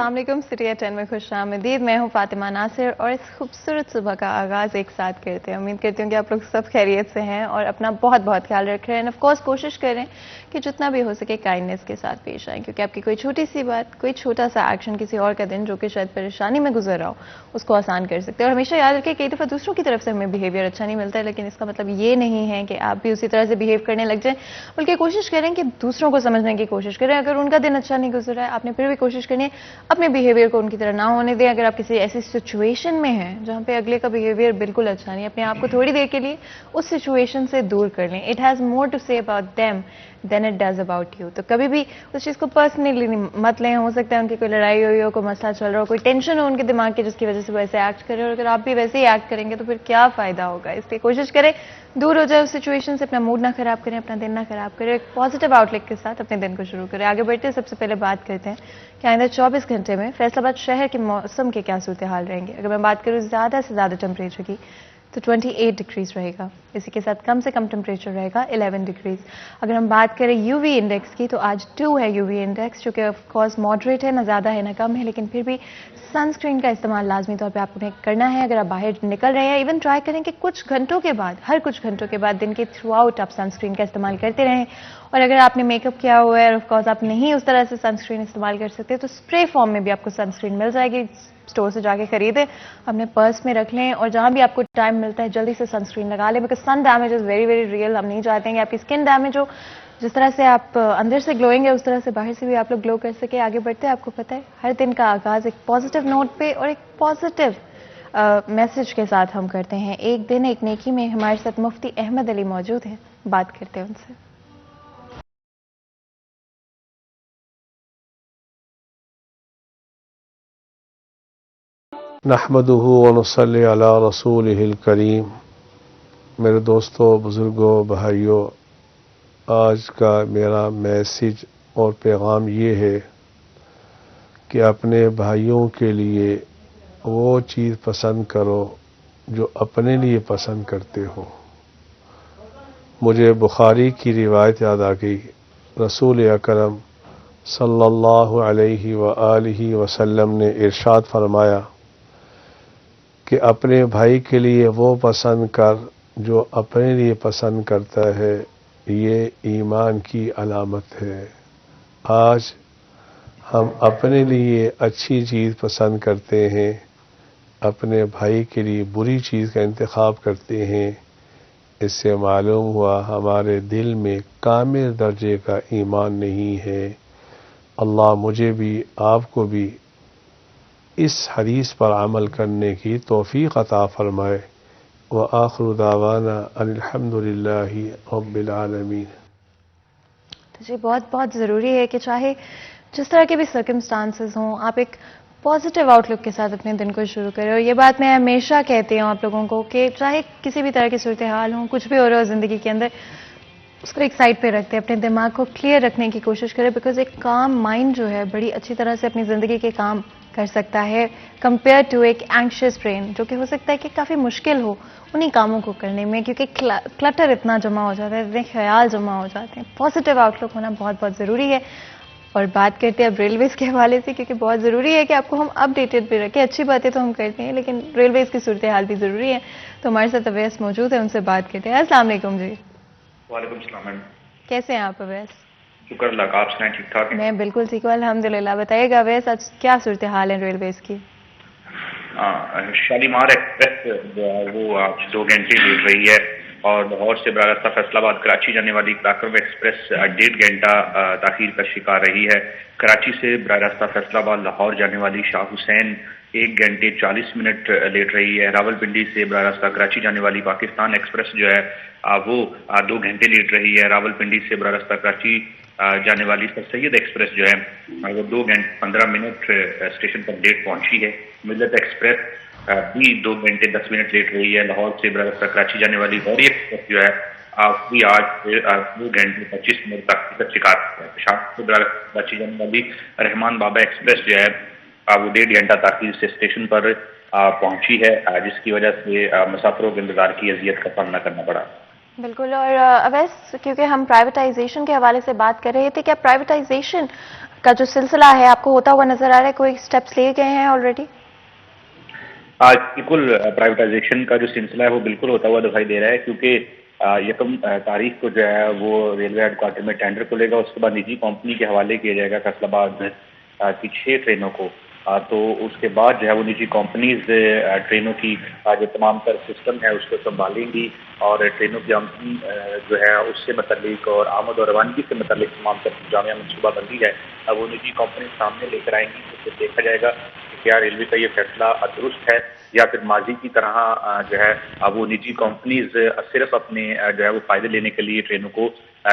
अस्सलाम वालेकुम। सिटी 10 में खुशामदीद। मैं हूं फातिमा नासिर और इस खूबसूरत सुबह का आगाज़ एक साथ करते हैं। उम्मीद करती हूँ कि आप लोग सब खैरियत से हैं और अपना बहुत बहुत ख्याल रख रहे हैं। ऑफ कोर्स कोशिश करें कि जितना भी हो सके काइंडनेस के साथ पेश आएँ, क्योंकि आपकी कोई छोटी सी बात, कोई छोटा सा एक्शन किसी और का दिन जो कि शायद परेशानी में गुजर रहा हो, उसको आसान कर सकते हैं। और हमेशा याद रखें, कई दफ़ा दूसरों की तरफ से हमें बिहेवियर अच्छा नहीं मिलता है, लेकिन इसका मतलब ये नहीं है कि आप भी उसी तरह से बिहेव करने लग जाएं। बल्कि कोशिश करें कि दूसरों को समझने की कोशिश करें। अगर उनका दिन अच्छा नहीं गुजर रहा है, आपने फिर भी कोशिश करनी है अपने बिहेवियर को उनकी तरह ना होने दें। अगर आप किसी ऐसी सिचुएशन में हैं जहां पे अगले का बिहेवियर बिल्कुल अच्छा नहीं, अपने आप को थोड़ी देर के लिए उस सिचुएशन से दूर कर लें। It has more to say about them than it does about you. तो कभी भी उस चीज़ को पर्सनली मत लें। हो सकता है उनकी कोई लड़ाई हुई हो, कोई मसला चल रहा हो, कोई टेंशन हो उनके दिमाग की, जिसकी वजह से वो ऐसे एक्ट करें। और अगर आप भी वैसे ही एक्ट करेंगे तो फिर क्या फ़ायदा होगा। इसलिए कोशिश करें दूर हो जाए उस सिचुएशन से, अपना मूड ना खराब करें, अपना दिन ना खराब करें, एक पॉजिटिव आउटलुक के साथ अपने दिन को शुरू करें। आगे बढ़ते हैं, सबसे पहले बात करते हैं कि आइंदा 24 घंटे में फैसलाबाद शहर के मौसम के क्या सूरत हाल रहेंगे। अगर मैं बात करूँ ज़्यादा से ज़्यादा टेम्परेचर की, तो 28 डिग्रीज रहेगा। इसी के साथ कम से कम टेम्परेचर रहेगा 11 डिग्रीज। अगर हम बात करें यूवी इंडेक्स की, तो आज 2 है यूवी इंडेक्स, जो कि ऑफकोर्स मॉडरेट है, ना ज़्यादा है ना कम है, लेकिन फिर भी सनस्क्रीन का इस्तेमाल लाजमी तौर पे आपको करना है। अगर आप बाहर निकल रहे हैं, इवन ट्राई करें कि कुछ घंटों के बाद, हर कुछ घंटों के बाद दिन के थ्रू आउट आप सनस्क्रीन का इस्तेमाल करते रहें। और अगर आपने मेकअप किया हुआ है और ऑफकोर्स आप नहीं उस तरह से सनस्क्रीन इस्तेमाल कर सकते, तो स्प्रे फॉर्म में भी आपको सनस्क्रीन मिल जाएगी। स्टोर से जाके खरीदें, अपने पर्स में रख लें और जहां भी आपको टाइम मिलता है जल्दी से सनस्क्रीन लगा लें, because sun damage is very very real. हम नहीं चाहते हैं कि आपकी स्किन डैमेज हो। जिस तरह से आप अंदर से ग्लोइंग है, उस तरह से बाहर से भी आप लोग ग्लो कर सके। आगे बढ़ते हैं, आपको पता है हर दिन का आगाज़ एक पॉजिटिव नोट पे और एक पॉजिटिव मैसेज के साथ हम करते हैं। एक दिन एक नेकी में हमारे साथ मुफ्ती अहमद अली मौजूद हैं, बात करते हैं उनसे। नहमदुहु व नुसल्ली अला रसूलिहिल करीम। मेरे दोस्तों, बुज़ुर्गों, भाइयों, आज का मेरा मैसेज और पैगाम ये है कि अपने भाइयों के लिए वो चीज़ पसंद करो जो अपने लिए पसंद करते हो। मुझे बुखारी की रिवायत याद आ गई। रसूल अकरम सल्लल्लाहु अलैहि व आलिहि वसल्लम ने इरशाद फरमाया कि अपने भाई के लिए वो पसंद कर जो अपने लिए पसंद करता है, ये ईमान की अलामत है। आज हम अपने लिए अच्छी चीज़ पसंद करते हैं, अपने भाई के लिए बुरी चीज़ का इंतखाब करते हैं। इससे मालूम हुआ हमारे दिल में कामिल दर्जे का ईमान नहीं है। अल्लाह मुझे भी आपको भी इस हदीस पर अमल करने की तौफीक अता फरमाए। व आखिरु दावाना अनिल हम्दुलिल्लाहि रब्बिल आलमीन। तो जी बहुत बहुत ज़रूरी है कि चाहे जिस तरह के भी सर्कमस्टांसेस हों, आप एक पॉजिटिव आउटलुक के साथ अपने दिन को शुरू करें। और ये बात मैं हमेशा कहती हूँ आप लोगों को कि चाहे किसी भी तरह की सूरत हाल हो, कुछ भी हो रहा हो ज़िंदगी के अंदर, उसको एक साइड पे रखते हैं, अपने दिमाग को क्लियर रखने की कोशिश करें। बिकॉज एक काम माइंड जो है बड़ी अच्छी तरह से अपनी ज़िंदगी के काम कर सकता है, कंपेयर टू एक एंग्शियस ब्रेन, जो कि हो सकता है कि काफ़ी मुश्किल हो उन्हीं कामों को करने में, क्योंकि क्लटर इतना जमा हो जाता है, इतने ख्याल जमा हो जाते हैं। पॉजिटिव आउटलुक होना बहुत बहुत ज़रूरी है। और बात करते हैं अब रेलवेज के हवाले से, क्योंकि बहुत ज़रूरी है कि आपको हम अपडेटेड भी रखें। अच्छी बातें तो हम करते हैं, लेकिन रेलवेज की सूरत हाल भी ज़रूरी है। तो हमारे साथ अवैस मौजूद है, उनसे बात करते हैं। अस्सलाम वालेकुम जी। वालेकुम सलाम मैम। कैसे हैं आप अवैस? शुक्र अल्लाह का, आप सुनाएं, ठीक ठाक है? मैं बिल्कुल ठीक हूँ, अल्हम्दुलिल्लाह। बताइएगा अवैस, आज क्या सूरत हाल है रेलवेज की? शालीमार एक्सप्रेस जो है वो आज 2 घंटे लेट रही है और लाहौर से बराह रास्ता फैसलाबाद कराची जाने वाली पराक्रम एक्सप्रेस 1.5 घंटा ताखीर का शिकार रही है। कराची से बराह रास्ता फैसलाबाद लाहौर जाने वाली शाह हुसैन 1 घंटे 40 मिनट लेट रही है। रावलपिंडी से बराह रास्ता कराची जाने वाली पाकिस्तान एक्सप्रेस जो है वो 2 घंटे लेट रही है। रावलपिंडी से बराह रास्ता कराची जाने वाली सर सैयद एक्सप्रेस जो है वो 2 घंटे 15 मिनट स्टेशन पर लेट पहुंची है। मिल्लत एक्सप्रेस भी 2 घंटे 10 मिनट लेट रही है। लाहौर से बराह रास्ता कराची जाने वाली गौरी एक्सप्रेस जो है भी आज 2 घंटे 25 मिनट तक शिकार है। पेशावर से बराह रास्ता कराची जाने वाली रहमान बाबा एक्सप्रेस जो है वो 1.5 घंटा ताखीर से स्टेशन पर पहुंची है, जिसकी वजह से मुसाफिरों के इंतजार की अजियत का सामना करना पड़ा। बिल्कुल। और अवैस, क्योंकि हम प्राइवेटाइजेशन के हवाले से बात कर रहे थे, क्या प्राइवेटाइजेशन का जो सिलसिला है आपको होता हुआ नजर आ रहा है? कोई स्टेप्स लिए गए हैं ऑलरेडी? आज बिल्कुल प्राइवेटाइजेशन का जो सिलसिला है वो बिल्कुल होता हुआ दिखाई दे रहा है, क्योंकि यकम तारीख को जो है वो रेलवे हेडक्वार्टर में टेंडर खुलेगा, उसके बाद निजी कंपनी के हवाले किया जाएगा फैसलाबाद में की 6 ट्रेनों को। तो उसके बाद जो है वो निजी कंपनीज ट्रेनों की जो तमाम तर सिस्टम है उसको संभालेंगी, और ट्रेनों की आमदनी जो है उससे मतलब और आमद और रवानगी से मतलब तमाम तर जामिया मनसूबाबंदी है अब वो निजी कंपनी सामने लेकर आएंगी। तो फिर देखा जाएगा कि क्या रेलवे का ये फैसला दुरुस्त है, या फिर माजी की तरह जो है वो निजी कंपनीज सिर्फ अपने जो है वो फायदे लेने के लिए ट्रेनों को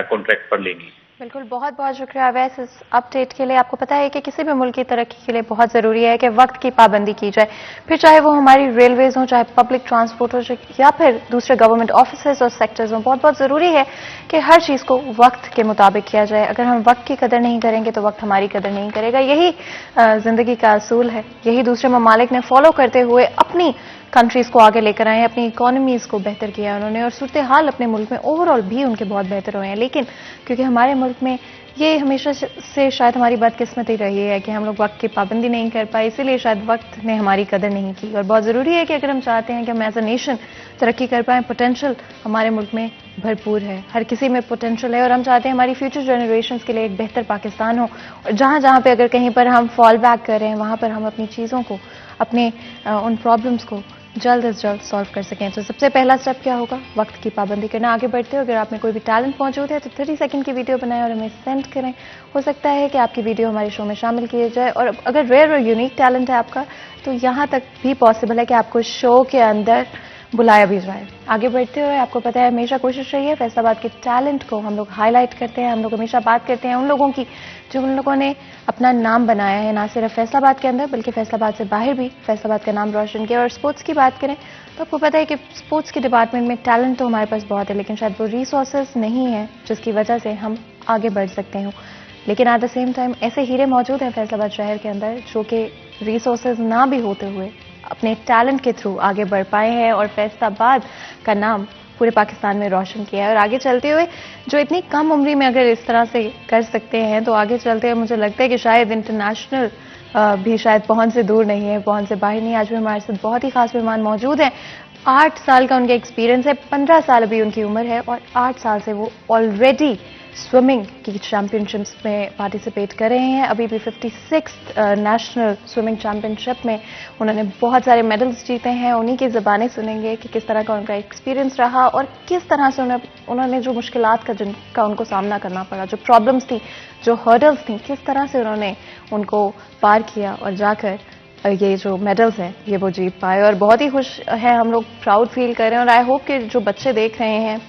कॉन्ट्रैक्ट पर लेंगी। बिल्कुल, बहुत बहुत शुक्रिया अवैस इस अपडेट के लिए। आपको पता है कि किसी भी मुल्क की तरक्की के लिए बहुत ज़रूरी है कि वक्त की पाबंदी की जाए, फिर चाहे वो हमारी रेलवेज हो, चाहे पब्लिक ट्रांसपोर्ट हो, या फिर दूसरे गवर्नमेंट ऑफिस और सेक्टर्स हों। बहुत बहुत ज़रूरी है कि हर चीज़ को वक्त के मुताबिक किया जाए। अगर हम वक्त की कदर नहीं करेंगे तो वक्त हमारी कदर नहीं करेगा। यही ज़िंदगी का असूल है, यही दूसरे ममालिक ने फॉलो करते हुए अपनी कंट्रीज़ को आगे लेकर आए हैं, अपनी इकोनॉमीज़ को बेहतर किया है उन्होंने, और सूरत हाल अपने मुल्क में ओवरऑल भी उनके बहुत बेहतर हुए हैं। लेकिन क्योंकि हमारे मुल्क में ये हमेशा से शायद हमारी बदकिस्मती रही है कि हम लोग वक्त की पाबंदी नहीं कर पाए, इसीलिए शायद वक्त ने हमारी कदर नहीं की। और बहुत ज़रूरी है कि अगर हम चाहते हैं कि हम एज अ नेशन तरक्की कर पाएँ, पोटेंशियल हमारे मुल्क में भरपूर है, हर किसी में पोटेंशियल है, और हम चाहते हैं हमारी फ्यूचर जनरेशन्स के लिए एक बेहतर पाकिस्तान हो। और जहाँ जहाँ पे अगर कहीं पर हम फॉल बैक कर रहे हैं, वहाँ पर हम अपनी चीज़ों को, अपने उन प्रॉब्लम्स को जल्द से जल्द सॉल्व कर सकें। तो सबसे पहला स्टेप क्या होगा? वक्त की पाबंदी करना। आगे बढ़ते हो, अगर आप में कोई भी टैलेंट मौजूद है तो 30 सेकंड की वीडियो बनाएं और हमें सेंड करें। हो सकता है कि आपकी वीडियो हमारे शो में शामिल की जाए। और अगर रेयर और यूनिक टैलेंट है आपका तो यहाँ तक भी पॉसिबल है कि आपको शो के अंदर बुलाया भी जाए। आगे बढ़ते हुए, आपको पता है हमेशा कोशिश रही है फैसलाबाद के टैलेंट को हम लोग हाईलाइट करते हैं। हम लोग हमेशा बात करते हैं उन लोगों की जो उन लोगों ने अपना नाम बनाया है, ना सिर्फ फैसलाबाद के अंदर बल्कि फैसलाबाद से बाहर भी फैसलाबाद का नाम रोशन किया। और स्पोर्ट्स की बात करें तो आपको पता है कि स्पोर्ट्स के डिपार्टमेंट में टैलेंट तो हमारे पास बहुत है, लेकिन शायद वो रिसोर्सेज नहीं है जिसकी वजह से हम आगे बढ़ सकते हो। लेकिन एट द सेम टाइम ऐसे हीरे मौजूद हैं फैसलाबाद शहर के अंदर जो कि रिसोर्सेज ना भी होते हुए अपने टैलेंट के थ्रू आगे बढ़ पाए हैं और फैसलाबाद का नाम पूरे पाकिस्तान में रोशन किया है। और आगे चलते हुए जो इतनी कम उम्र में अगर इस तरह से कर सकते हैं तो आगे चलते हुए मुझे लगता है कि शायद इंटरनेशनल भी शायद पहुंच से दूर नहीं है, पहुंच से बाहर नहीं। आज भी हमारे साथ बहुत ही खास मेहमान मौजूद हैं। 8 साल का उनका एक्सपीरियंस है, 15 साल अभी उनकी उम्र है, और 8 साल से वो ऑलरेडी स्विमिंग की चैंपियनशिप्स में पार्टिसिपेट कर रहे हैं। अभी भी 56th नेशनल स्विमिंग चैंपियनशिप में उन्होंने बहुत सारे मेडल्स जीते हैं। उन्हीं की ज़बानें सुनेंगे कि किस तरह का उनका एक्सपीरियंस रहा और किस तरह से उन्होंने जो मुश्किलात का जिनका उनको सामना करना पड़ा, जो प्रॉब्लम्स थी, जो हर्डल्स थी, किस तरह से उन्होंने उनको पार किया और जाकर ये जो मेडल्स हैं ये वो जीत पाए। और बहुत ही खुश है हम लोग, प्राउड फील कर रहे हैं। और आई होप कि जो बच्चे देख रहे हैं,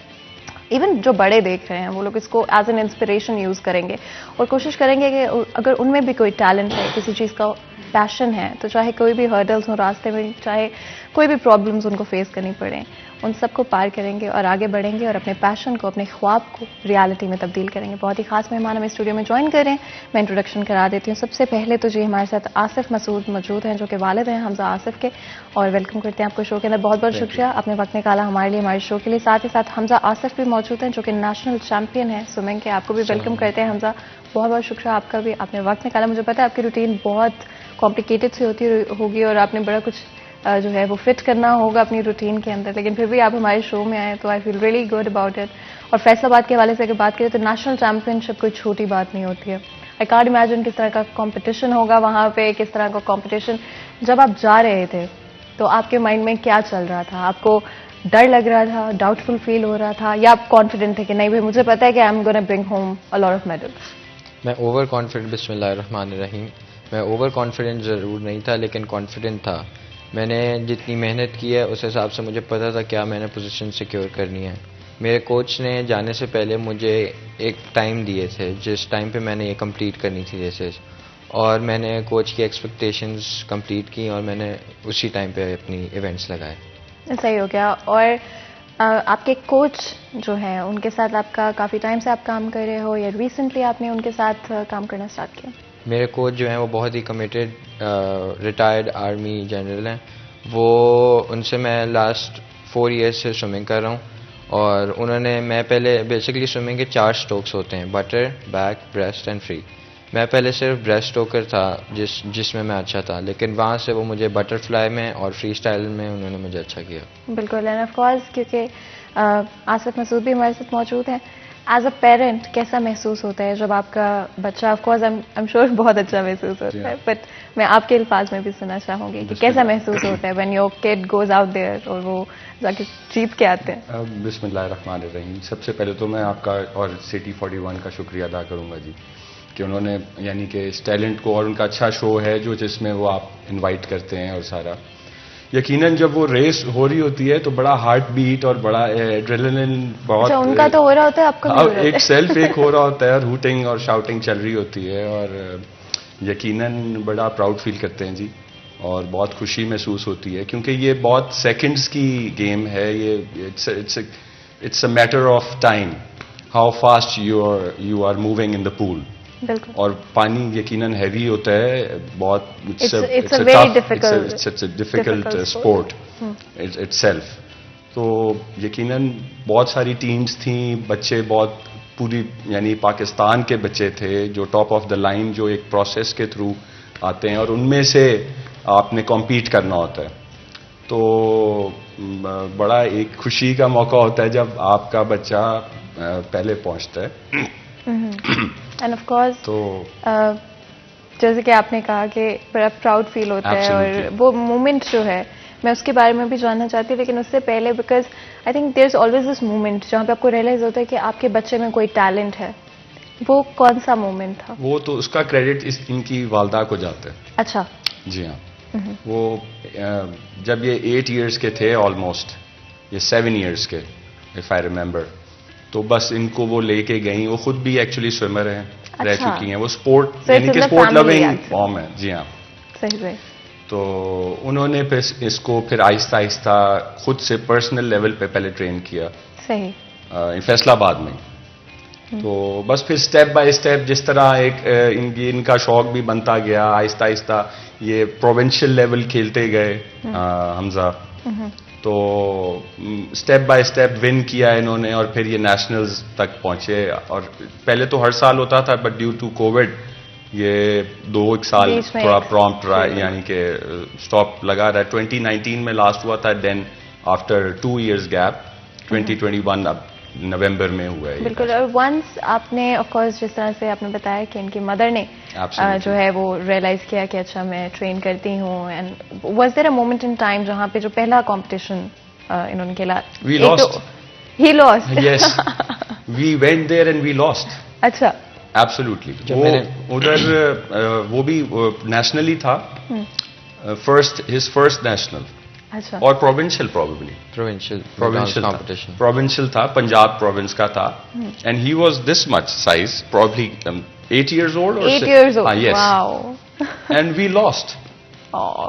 इवन जो बड़े देख रहे हैं, वो लोग इसको एज एन इंस्पिरेशन यूज़ करेंगे और कोशिश करेंगे कि अगर उनमें भी कोई टैलेंट है, किसी चीज़ का पैशन है, तो चाहे कोई भी हर्डल्स हो रास्ते में, चाहे कोई भी प्रॉब्लम्स उनको फेस करनी पड़े, उन सबको पार करेंगे और आगे बढ़ेंगे और अपने पैशन को, अपने ख्वाब को रियलिटी में तब्दील करेंगे। बहुत ही खास मेहमान हमें स्टूडियो में ज्वाइन कर रहे हैं। मैं इंट्रोडक्शन करा देती हूँ। सबसे पहले तो जी हमारे साथ आसिफ मसूद मौजूद हैं जो कि वालिद हैं हमजा आसिफ के, और वेलकम करते हैं आपको शो के अंदर। बहुत बहुत शुक्रिया, आपने वक्त निकाला हमारे लिए, हमारे शो के लिए। साथ ही साथ हमजा आसिफ भी मौजूद हैं जो कि नेशनल चैंपियन है स्विमिंग के। आपको भी वेलकम करते हैं हमजा, बहुत बहुत शुक्रिया आपका भी, आपने वक्त निकाला। मुझे पता है आपकी रूटीन बहुत कॉम्प्लिकेटेड सी होती होगी और आपने बड़ा कुछ जो है वो फिट करना होगा अपनी रूटीन के अंदर, लेकिन फिर भी आप हमारे शो में आए तो I feel really good about it. और फैसलाबाद के हवाले से अगर बात करें तो नेशनल चैंपियनशिप कोई छोटी बात नहीं होती है। आई कांट इमेजिन किस तरह का कंपटीशन होगा वहाँ पे, किस तरह का कंपटीशन। जब आप जा रहे थे तो आपके माइंड में क्या चल रहा था? आपको डर लग रहा था, डाउटफुल फील हो रहा था, या आप कॉन्फिडेंट थे कि नहीं भाई मुझे पता है कि I am gonna bring home a lot of medals? मैं ओवर कॉन्फिडेंट, बिस्मिल्लाहिर्रहमानिर्रहीम, मैं ओवर कॉन्फिडेंट ज़रूर नहीं था लेकिन कॉन्फिडेंट था। मैंने जितनी मेहनत की है उस हिसाब से मुझे पता था क्या मैंने पोजीशन सिक्योर करनी है। मेरे कोच ने जाने से पहले मुझे एक टाइम दिए थे जिस टाइम पे मैंने ये कंप्लीट करनी थी रेसेस, और मैंने कोच की एक्सपेक्टेशंस कंप्लीट की और मैंने उसी टाइम पे अपनी इवेंट्स लगाए। सही हो गया। और आपके कोच जो हैं उनके साथ आपका काफ़ी टाइम से आप काम कर रहे हो या रिसेंटली आपने उनके साथ काम करना स्टार्ट किया? मेरे कोच जो हैं वो बहुत ही कमिटेड रिटायर्ड आर्मी जनरल हैं। वो उनसे मैं लास्ट 4 ईयर्स से स्विमिंग कर रहा हूँ और उन्होंने, मैं पहले बेसिकली स्विमिंग के 4 स्ट्रोक्स होते हैं, butter, back, breast and free. मैं पहले सिर्फ ब्रेस्ट स्ट्रोकर था जिसमें मैं अच्छा था, लेकिन वहाँ से वो मुझे बटरफ्लाई में और फ्री स्टाइल में उन्होंने मुझे अच्छा किया। बिल्कुल, एंड ऑफ कोर्स क्योंकि आसिफ मसूद भी हमारे साथ मौजूद हैं, एज अ पेरेंट कैसा महसूस होता है जब आपका बच्चा, of course I am sure बहुत अच्छा महसूस होता है, बट मैं आपके अल्फाज में भी सुनना चाहूँगी कि कैसा महसूस होता है when your kid goes out there और वो जाके जीत के आते हैं। बिस्मिल्लाहिर्रहमानिर्रहीम। सबसे पहले तो मैं आपका और सिटी 41 का शुक्रिया अदा करूँगा जी, कि उन्होंने यानी कि इस टैलेंट को, और उनका अच्छा शो है जो जिसमें वो आप इनवाइट करते हैं, और सारा यकीनन जब वो रेस हो रही होती है तो बड़ा हार्ट बीट और बड़ा एड्रेनलिन बहुत, अच्छा, उनका तो हो रहा होता है, आपको भी हो रहा एक सेल्फ एक हो रहा होता है, और हूटिंग और शाउटिंग चल रही होती है, और यकीनन बड़ा प्राउड फील करते हैं जी, और बहुत खुशी महसूस होती है, क्योंकि ये बहुत सेकंड्स की गेम है, ये it's a matter of time how fast you are moving in the pool. बिल्कुल। और पानी यकीनन हैवी होता है बहुत, it's a very difficult sport itself. तो यकीनन बहुत सारी टीम्स थी, बच्चे बहुत पूरी यानी पाकिस्तान के बच्चे थे जो टॉप ऑफ द लाइन, जो एक प्रोसेस के थ्रू आते हैं, और उनमें से आपने कॉम्पीट करना होता है, तो बड़ा एक खुशी का मौका होता है जब आपका बच्चा पहले पहुंचता है। एंड ऑफ कोर्स तो जैसे कि आपने कहा कि बड़ा प्राउड फील होता है, और वो मोमेंट जो है मैं उसके बारे में भी जानना चाहती हूँ, लेकिन उससे पहले because I think there is always this moment जहाँ पे आपको रियलाइज होता है कि आपके बच्चे में कोई टैलेंट है, वो कौन सा मोमेंट था? वो तो उसका क्रेडिट इनकी वालदा को जाता है। अच्छा। जी हाँ। वो जब ये 8 इयर्स के थे ऑलमोस्ट, ये 7 इयर्स के इफ आई रिमेंबर, तो बस इनको वो लेके गई, वो खुद भी एक्चुअली स्विमर हैं, रह चुकी हैं, वो स्पोर्ट यानी कि स्पोर्ट लविंग फॉर्म है। जी हाँ, सही है। तो उन्होंने फिर इसको फिर आहिस्ता आहिस्ता खुद से पर्सनल लेवल पे पहले ट्रेन किया, सही, फैसलाबाद में। तो बस फिर स्टेप बाय स्टेप जिस तरह एक इनका शौक भी बनता गया, आहिस्ता आहिस्ता ये प्रोविंशियल लेवल खेलते गए हमजा, तो स्टेप बाय स्टेप विन किया इन्होंने, और फिर ये नेशनल्स तक पहुंचे। और पहले तो हर साल होता था, बट ड्यू टू कोविड ये 2 साल थोड़ा प्रॉम्प्ट रहा, यानी कि स्टॉप लगा रहा है। 2019 में लास्ट हुआ था, देन आफ्टर 2 इयर्स गैप 2021 अब नवंबर में हुआ है। बिल्कुल। और वंस आपने ऑफ कोर्स जिस तरह से आपने बताया कि इनकी मदर ने जो है वो रियलाइज किया कि अच्छा मैं ट्रेन करती हूँ, and was there a moment in time जहाँ पे जो पहला कंपटीशन इन्होंने खेला, we lost, he lost, yes, we went there and we lost. अच्छा, एब्सोल्युटली। वो उधर वो भी नेशनली था, हिज फर्स्ट नेशनल, अच्छा, और प्रोविंशियल प्रोबेबली प्रोविंशियल था, पंजाब प्रोविंस का था, and he was this much size, probably 8 years old or 8 years old. yes. Wow. And we lost. Oh.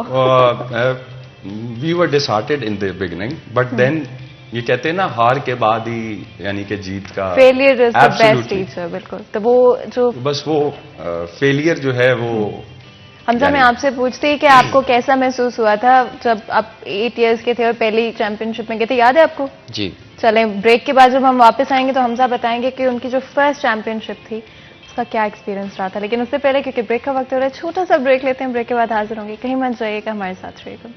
We were disheartened in the beginning, but then ये कहते हैं ना, हार के बाद ही यानी कि जीत का, failure is the best teacher. बिल्कुल। तो वो जो बस वो फेलियर जो है वो, हमजा मैं आपसे पूछती कि आपको कैसा महसूस हुआ था जब आप 8 years के थे और पहली चैंपियनशिप में गए थे, याद है आपको? जी। चलें, ब्रेक के बाद जब हम वापस आएंगे तो हमजा बताएंगे कि उनकी जो फर्स्ट चैंपियनशिप थी उसका क्या एक्सपीरियंस रहा था। लेकिन उससे पहले क्योंकि ब्रेक का वक्त हो रहा है, छोटा सा ब्रेक लेते हैं, ब्रेक के बाद हाजिर होंगे। कहीं मत जाइएगा, हमारे साथ रहिएगा।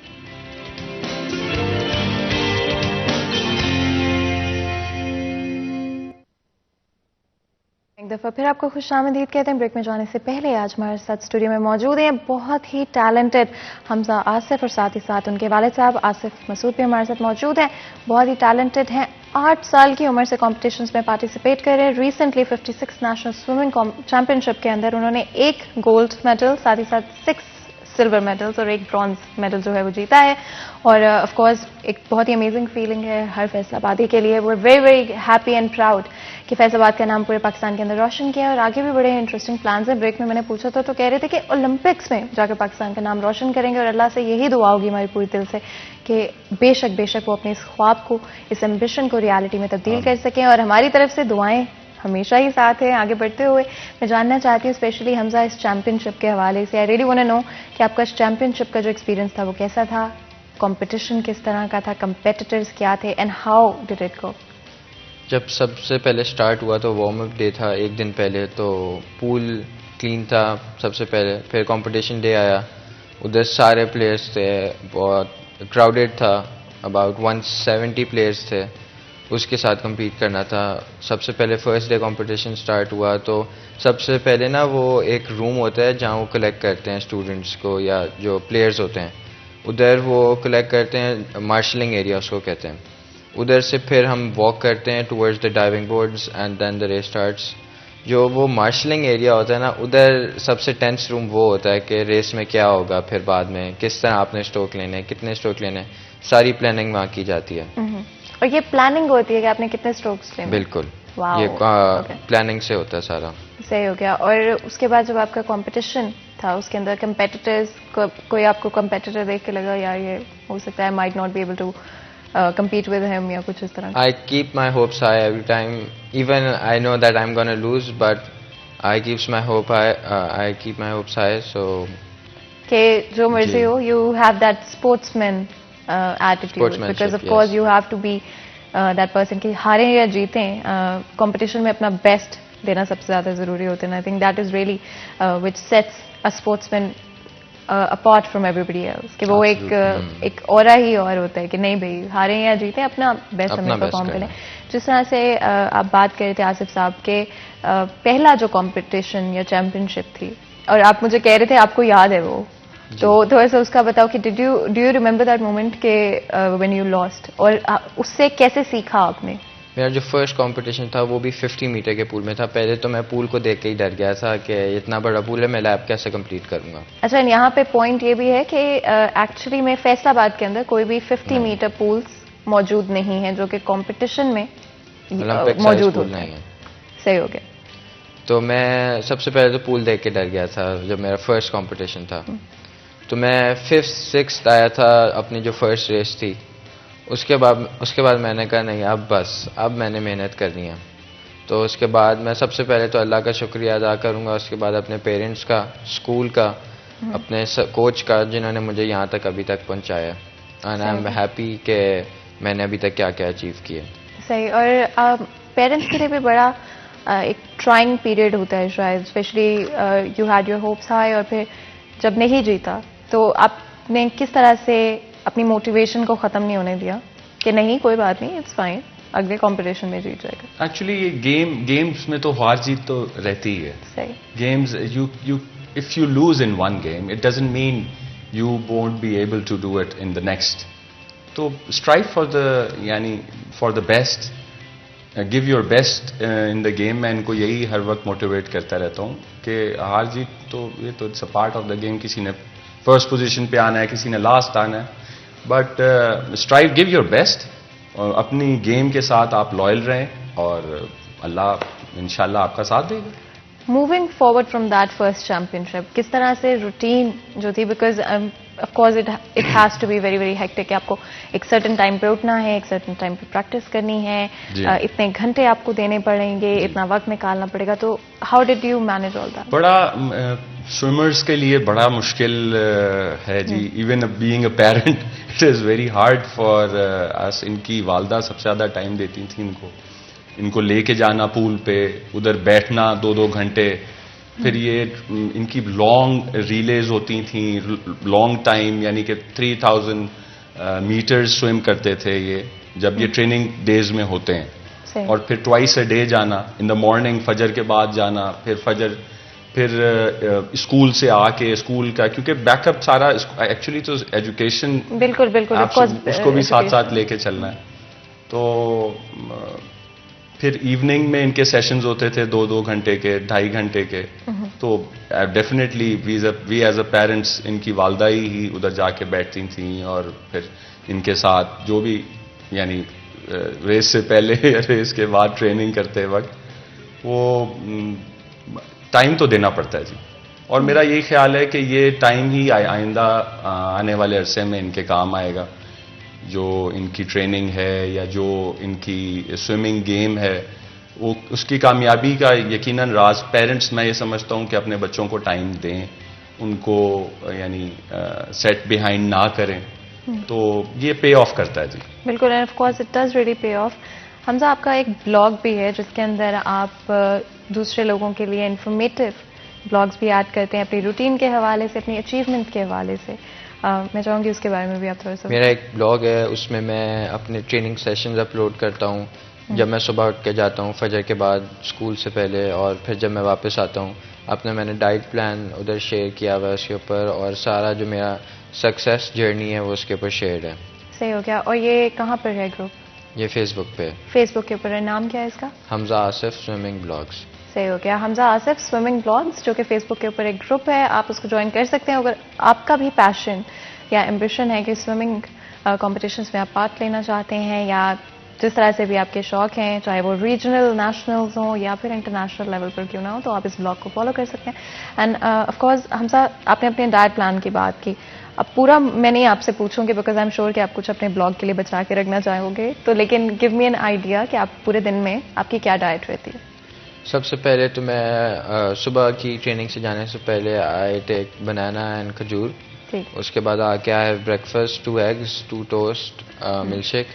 एक दफ़ा फिर आपको खुशामदीद कहते हैं। ब्रेक में जाने से पहले आज हमारे साथ स्टूडियो में मौजूद हैं बहुत ही टैलेंटेड हमजा आसिफ, और साथ ही साथ उनके वालिद साहब आसिफ मसूद भी हमारे साथ मौजूद हैं। बहुत ही टैलेंटेड हैं, 8 साल की उम्र से कॉम्पिटिशन्स में पार्टिसिपेट कर रहे हैं। रिसेंटली 56 नेशनल स्विमिंग चैंपियनशिप के अंदर उन्होंने 1 गोल्ड मेडल, साथ ही साथ 6 सिल्वर मेडल्स और 1 ब्रॉन्ज मेडल जो है वो जीता है। और ऑफ कोर्स एक बहुत ही अमेजिंग फीलिंग है हर फैसलाबादी के लिए। वो very very happy and proud कि फैसलाबाद का नाम पूरे पाकिस्तान के अंदर रोशन किया, और आगे भी बड़े इंटरेस्टिंग प्लान्स हैं। ब्रेक में मैंने पूछा था तो कह रहे थे कि ओलंपिक्स में जाकर पाकिस्तान का नाम रोशन करेंगे, और अल्लाह से यही दुआ होगी हमारी पूरी दिल से कि बेशक बेशक वो अपने इस ख्वाब को, इस एम्बिशन को रियलिटी में तब्दील कर सकें। और हमारी तरफ से दुआएं हमेशा ही साथ है। आगे बढ़ते हुए मैं जानना चाहती हूँ स्पेशली हमजा इस चैंपियनशिप के हवाले से, I really want to know कि आपका इस चैंपियनशिप का जो एक्सपीरियंस था वो कैसा था, कंपटीशन किस तरह का था, कंपेटिटर्स क्या थे, and how did it go? जब सबसे पहले स्टार्ट हुआ तो वार्म अप डे था एक दिन पहले, तो पूल क्लीन था सबसे पहले। फिर कंपटीशन डे आया, उधर सारे प्लेयर्स थे, बहुत क्राउडेड था, अबाउट 170 प्लेयर्स थे, उसके साथ compete करना था। सबसे पहले फर्स्ट डे कंपटीशन स्टार्ट हुआ तो सबसे पहले ना वो एक रूम होता है जहाँ वो कलेक्ट करते हैं स्टूडेंट्स को या जो प्लेयर्स होते हैं, उधर वो कलेक्ट करते हैं, मार्शलिंग एरिया उसको कहते हैं। उधर से फिर हम वॉक करते हैं towards the diving boards and then the race starts. जो वो मार्शलिंग एरिया होता है ना, उधर सबसे टेंस रूम वो होता है कि रेस में क्या होगा, फिर बाद में किस तरह आपने स्ट्रोक लेने हैं, कितने स्ट्रोक लेने हैं, सारी प्लानिंग वहाँ की जाती है। और ये प्लानिंग होती है कि आपने कितने स्ट्रोक्स लेने? बिल्कुल, वाओ, ये okay. प्लानिंग से होता है सारा। सही हो गया। और उसके बाद जब आपका कंपटीशन था उसके अंदर कंपेटिटर्स कोई आपको कंपेटिटर देख के लगा यार ये हो सकता है might not be able to compete with him या कुछ इस तरह? I keep my hopes high every time, even I know that I'm gonna lose, but I keeps my hope high. I keep my hopes high, so कि जो मर्जी हो, you have that sportsman attitude, because of course you have to be that person कि हारें या जीतें competition में अपना best देना सबसे ज़्यादा ज़रूरी होता है। I think that is really which sets a sportsman apart from everybody else, कि वो एक ऑरा ही और होता है कि नहीं भाई हारें या जीतें अपना बेस्ट हमें परफॉर्म करें। जिस तरह से आप बात कर रहे थे आसिफ साहब के पहला जो कंपटीशन या चैंपियनशिप थी और आप मुझे कह रहे थे आपको याद है वो, तो थोड़ा सा उसका बताओ कि do you remember that moment के व्हेन यू लॉस्ट, और उससे कैसे सीखा आपने? मेरा जो फर्स्ट कंपटीशन था वो भी 50 मीटर के पूल में था। पहले तो मैं पूल को देख के ही डर गया था कि इतना बड़ा पूल है, मैं लैप कैसे कंप्लीट करूंगा। अच्छा, यहाँ पे पॉइंट ये भी है कि एक्चुअली में फैसलाबाद के अंदर कोई भी 50 मीटर पूल्स मौजूद नहीं है जो कि कंपटीशन में मौजूद होता है। सही हो गया। तो मैं सबसे पहले तो पूल देख के डर गया था जब मेरा फर्स्ट कंपटीशन था। तो मैं 5th 6th आया था अपनी जो फर्स्ट रेस थी। उसके बाद मैंने कहा नहीं, अब बस अब मैंने मेहनत करनी है। तो उसके बाद मैं सबसे पहले तो अल्लाह का शुक्रिया अदा करूंगा, उसके बाद अपने पेरेंट्स का, स्कूल का, अपने कोच का जिन्होंने मुझे यहाँ तक अभी तक पहुँचाया। एंड आई एम हैप्पी कि मैंने अभी तक क्या क्या अचीव किया। सही। और पेरेंट्स के लिए भी बड़ा एक ट्राइंग पीरियड होता है शायद, specially you had your hopes high और फिर जब नहीं जीता तो आपने किस तरह से अपनी मोटिवेशन को ख़त्म नहीं होने दिया कि नहीं कोई बात नहीं, इट्स फाइन, अगले कंपटीशन में जीत जाएगा? एक्चुअली ये गेम्स में तो हार जीत तो रहती है। सही। Games if you lose in one game it doesn't mean you won't be able to do it in the next. तो strive for the best, give your best in the game. मैं इनको यही हर वक्त मोटिवेट करता रहता हूँ कि हार जीत तो ये तो it's a part of the game. किसी ने फर्स्ट पोजीशन पे आना है, किसी ने लास्ट आना है, but strive, give your best. अपनी गेम के साथ आप लॉयल रहें और अल्लाह इंशाल्लाह आपका साथ देगा। Moving forward from that first championship, किस तरह से रूटीन जो थी, because of course it has to be very very hectic, आपको एक सर्टेन टाइम पे उठना है, एक सर्टेन टाइम पे प्रैक्टिस करनी है, इतने घंटे आपको देने पड़ेंगे, इतना वक्त निकालना पड़ेगा, तो how did you manage all that? बड़ा स्विमर्स के लिए बड़ा मुश्किल है जी। Even being a parent it is very hard for us. इनकी वालदा सबसे ज़्यादा टाइम देती थी इनको लेके जाना पूल पे, उधर बैठना 2-2 घंटे, फिर ये इनकी लॉन्ग रिलेज होती थी, लॉन्ग टाइम, यानी कि 3000 मीटर्स स्विम करते थे ये जब ये ट्रेनिंग डेज में होते हैं। और फिर ट्वाइस अ डे जाना, इन द मॉर्निंग फजर के बाद जाना, फिर स्कूल से आके स्कूल का, क्योंकि बैकअप सारा एक्चुअली तो एजुकेशन बिल्कुल उसको भी साथ साथ लेके चलना है। तो फिर इवनिंग में इनके सेशंस होते थे 2-2 घंटे के, 2.5 घंटे के। तो definitely we as a parents, इनकी वालदा ही उधर जाके बैठती थी और फिर इनके साथ जो भी यानी रेस से पहले या रेस के बाद ट्रेनिंग करते वक्त वो टाइम तो देना पड़ता है जी। और मेरा ये ख्याल है कि ये टाइम ही आइंदा आने वाले अरसे में इनके काम आएगा। जो इनकी ट्रेनिंग है या जो इनकी स्विमिंग गेम है, वो उसकी कामयाबी का यकीनन राज पेरेंट्स, मैं ये समझता हूँ कि अपने बच्चों को टाइम दें, उनको यानी सेट बिहाइंड ना करें, तो ये पे ऑफ करता है जी। बिल्कुल, and of course it does really pay of. Hamza, आपका एक ब्लॉग भी है जिसके अंदर आप दूसरे लोगों के लिए इंफॉर्मेटिव ब्लॉग्स भी ऐड करते हैं अपनी रूटीन के हवाले से, अपनी अचीवमेंट के हवाले से। मैं चाहूँगी उसके बारे में भी आप थोड़ा सा। मेरा एक ब्लॉग है, उसमें मैं अपने ट्रेनिंग सेशंस अपलोड करता हूँ। जब मैं सुबह उठ के जाता हूँ फजर के बाद स्कूल से पहले, और फिर जब मैं वापस आता हूँ अपना मैंने डाइट प्लान उधर शेयर किया हुआ है उसके ऊपर, और सारा जो मेरा सक्सेस जर्नी है वो उसके ऊपर शेयर है। सही हो गया। और ये कहाँ पर है ग्रुप? ये फेसबुक पे। फेसबुक के ऊपर है। नाम क्या है इसका? Hamza Asif swimming blogs. सही हो गया, हमजा आसिफ स्विमिंग ब्लॉग्स, जो कि फेसबुक के ऊपर एक ग्रुप है, आप उसको ज्वाइन कर सकते हैं। अगर आपका भी पैशन या एम्बिशन है कि स्विमिंग कॉम्पिटिशन्स में आप पार्ट लेना चाहते हैं, या जिस तरह से भी आपके शौक हैं, चाहे वो रीजनल, नेशनल्स हों या फिर इंटरनेशनल लेवल पर क्यों ना हो, तो आप इस ब्लॉग को फॉलो कर सकते हैं। एंड ऑफ कोर्स हमजा, आपने अपने डाइट प्लान की बात की। अब पूरा मैं नहीं आपसे पूछूंगी बिकॉज आई एम श्योर कि आप कुछ अपने ब्लॉग के लिए बचा के रखना चाहोगे, तो लेकिन गिव मी एन आइडिया कि आप पूरे दिन में आपकी क्या डाइट रहती है। सबसे पहले तो मैं सुबह की ट्रेनिंग से जाने से पहले आई टेक बनाना एंड खजूर। ठीक। उसके बाद आके I have breakfast, 2 eggs, 2 toast, milk shake.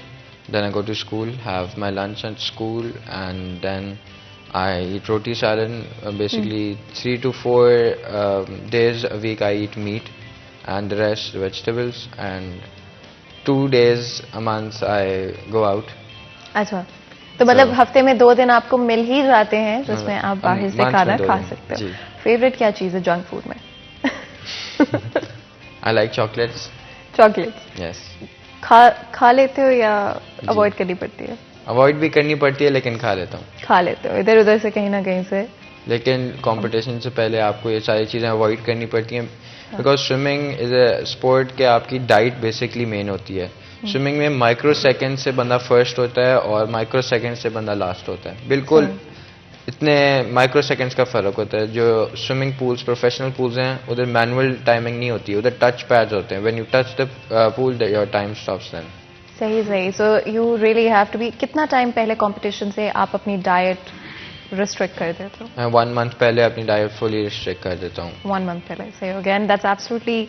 Then I go to school, have my lunch at school, and then I eat roti salad. Basically, 3 to 4 days a week I eat meat, and the rest vegetables. And 2 days a month I go out. अच्छा, तो मतलब हफ्ते में 2 दिन आपको मिल ही जाते हैं जिसमें आप बाहर से खाना खा सकते हो। फेवरेट क्या चीज़ है जंक फूड में? I like chocolates. Chocolates. Yes. खा लेते हो या अवॉइड करनी पड़ती है? अवॉइड भी करनी पड़ती है लेकिन खा लेता हूँ। खा लेते हो इधर उधर से कहीं ना कहीं से। लेकिन कंपटीशन से पहले आपको ये सारी चीज़ें अवॉइड करनी पड़ती हैं, because swimming is a sport के आपकी डाइट बेसिकली मेन होती है। स्विमिंग में माइक्रो सेकेंड से बंदा फर्स्ट होता है और माइक्रो सेकेंड से बंदा लास्ट होता है। बिल्कुल इतने माइक्रो सेकेंड्स का फ़र्क होता है। जो स्विमिंग पूल्स, प्रोफेशनल पूल्स हैं, उधर मैनुअल टाइमिंग नहीं होती है, उधर टच पैड्स होते हैं। When you touch the pool your time stops then. सही सही। So you really have to be. कितना टाइम पहले कंपटीशन से आप अपनी डाइट रिस्ट्रिक्ट कर देते हो? मैं 1 month पहले अपनी डाइट फुली रिस्ट्रिक्ट कर देता हूँ। 1 month पहले। सही हो गया। And that's absolutely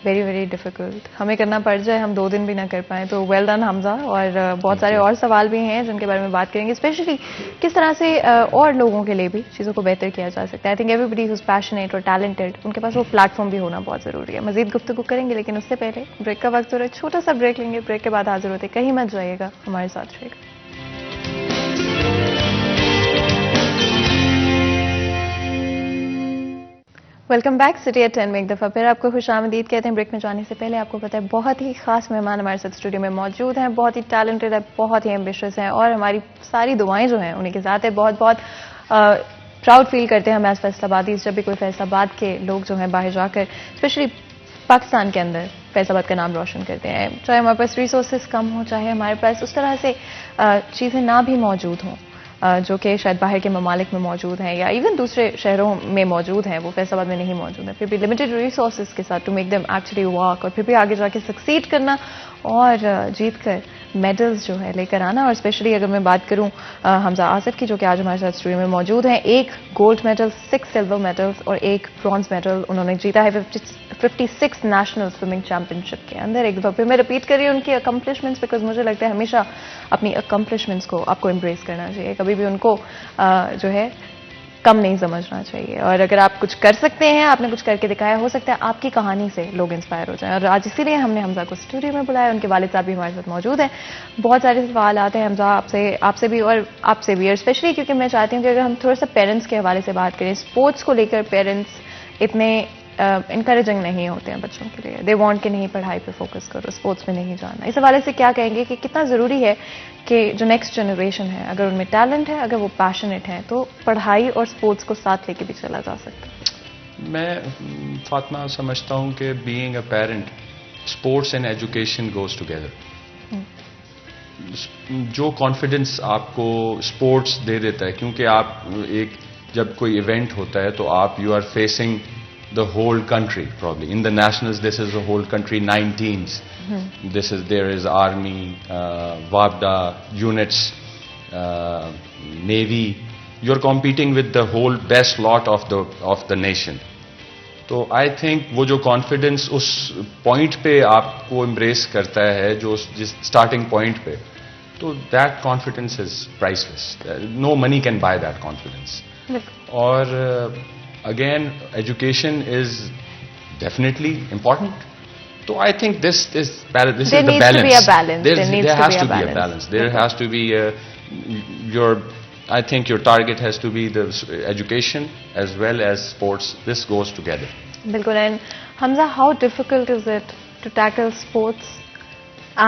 very very difficult. हमें करना पड़ जाए, हम 2 दिन भी ना कर पाएँ, तो वेल डन हमजा। और बहुत सारे और सवाल भी हैं जिनके बारे में बात करेंगे, स्पेशली किस तरह से और लोगों के लिए भी चीज़ों को बेहतर किया जा सकता है। I think everybody whose passionate और टैलेंटेड, उनके पास वो प्लेटफॉर्म भी होना बहुत ज़रूरी है। मजीद गुफ्तगू करेंगे, लेकिन उससे पहले ब्रेक का वक्त हो रहा है, छोटा सा ब्रेक लेंगे। ब्रेक के बाद हाजिर होते, कहीं मत जाइएगा, हमारे साथ रहिएगा। वेलकम बैक सिटी एट 10 में एक दफ़ा फिर आपको खुशामदीद कहते हैं। ब्रेक में जाने से पहले आपको पता है बहुत ही खास मेहमान हमारे साथ स्टूडियो में मौजूद हैं, बहुत ही टैलेंटेड है, बहुत ही एम्बिशियस हैं, और हमारी सारी दुआएं जो हैं उन्हीं के साथ है। बहुत बहुत प्राउड फील करते हैं हम एज फैसलाबादीज़ जब भी कोई फैसलाबाद के लोग जो हैं बाहर जाकर, स्पेशली पाकिस्तान के अंदर, फैसलाबाद का नाम रोशन करते हैं। चाहे हमारे पास रिसोर्सेज कम हो, चाहे हमारे पास उस तरह से चीज़ें ना भी मौजूद हों जो कि शायद बाहर के ममालिक में मौजूद हैं, या इवन दूसरे शहरों में मौजूद हैं, वो फैसलाबाद में नहीं मौजूद है, फिर भी लिमिटेड रिसोर्सेज के साथ to make them actually work, और फिर भी आगे जाके सक्सीड करना और जीत कर मेडल्स जो है लेकर आना। और स्पेशली अगर मैं बात करूं हमजा आसिफ की, जो कि आज हमारे साथ स्टूडियो में मौजूद हैं, 1 गोल्ड मेडल, 6 सिल्वर मेडल्स और 1 ब्रॉन्ज मेडल उन्होंने जीता है 56 नेशनल स्विमिंग चैंपियनशिप के अंदर। एक दफा फिर मैं रिपीट कर रही हूँ उनकी अकम्पलिशमेंट्स, बिकॉज मुझे लगता है हमेशा अपनी अकम्पलिशमेंट्स को आपको एम्ब्रेस करना चाहिए, कभी भी उनको जो है कम नहीं समझना चाहिए। और अगर आप कुछ कर सकते हैं, आपने कुछ करके दिखाया, हो सकता है आपकी कहानी से लोग इंस्पायर हो जाएं। और आज इसीलिए हमने हमजा को स्टूडियो में बुलाया, उनके वालिद साहब भी हमारे साथ मौजूद हैं। बहुत सारे सवाल आते हैं हमजा आपसे भी और आपसे भी, और स्पेशली क्योंकि मैं चाहती हूँ कि अगर हम थोड़ा सा पेरेंट्स के हवाले से बात करें, स्पोर्ट्स को लेकर पेरेंट्स इतने इनकरेजिंग नहीं होते हैं बच्चों के लिए। दे वांट कि नहीं पढ़ाई पे फोकस करो, स्पोर्ट्स में नहीं जाना। इस हवाले से क्या कहेंगे कि कितना ज़रूरी है कि जो नेक्स्ट जनरेशन है, अगर उनमें टैलेंट है, अगर वो पैशनेट है, तो पढ़ाई और स्पोर्ट्स को साथ लेके भी चला जा सकता है? मैं फातिमा समझता हूँ कि being a parent, sports and education goes together. जो कॉन्फिडेंस आपको स्पोर्ट्स दे देता है, क्योंकि आप एक जब कोई इवेंट होता है तो आप you are facing the whole country. Probably in the nationals this is the whole country, 9 teams. There is army, WAPDA units, navy. You're competing with the whole best lot of the nation. तो I think वो जो confidence उस point पे आपको embrace करता है, जो जिस स्टार्टिंग पॉइंट पे, तो that confidence is priceless. No money can buy that confidence. और again education is definitely important. So I think this is the balance. There needs to be a balance. There has to be a balance. There has to be I think your target has to be the education as well as sports. This goes together. बिल्कुल. And Hamza, how difficult is it to tackle sports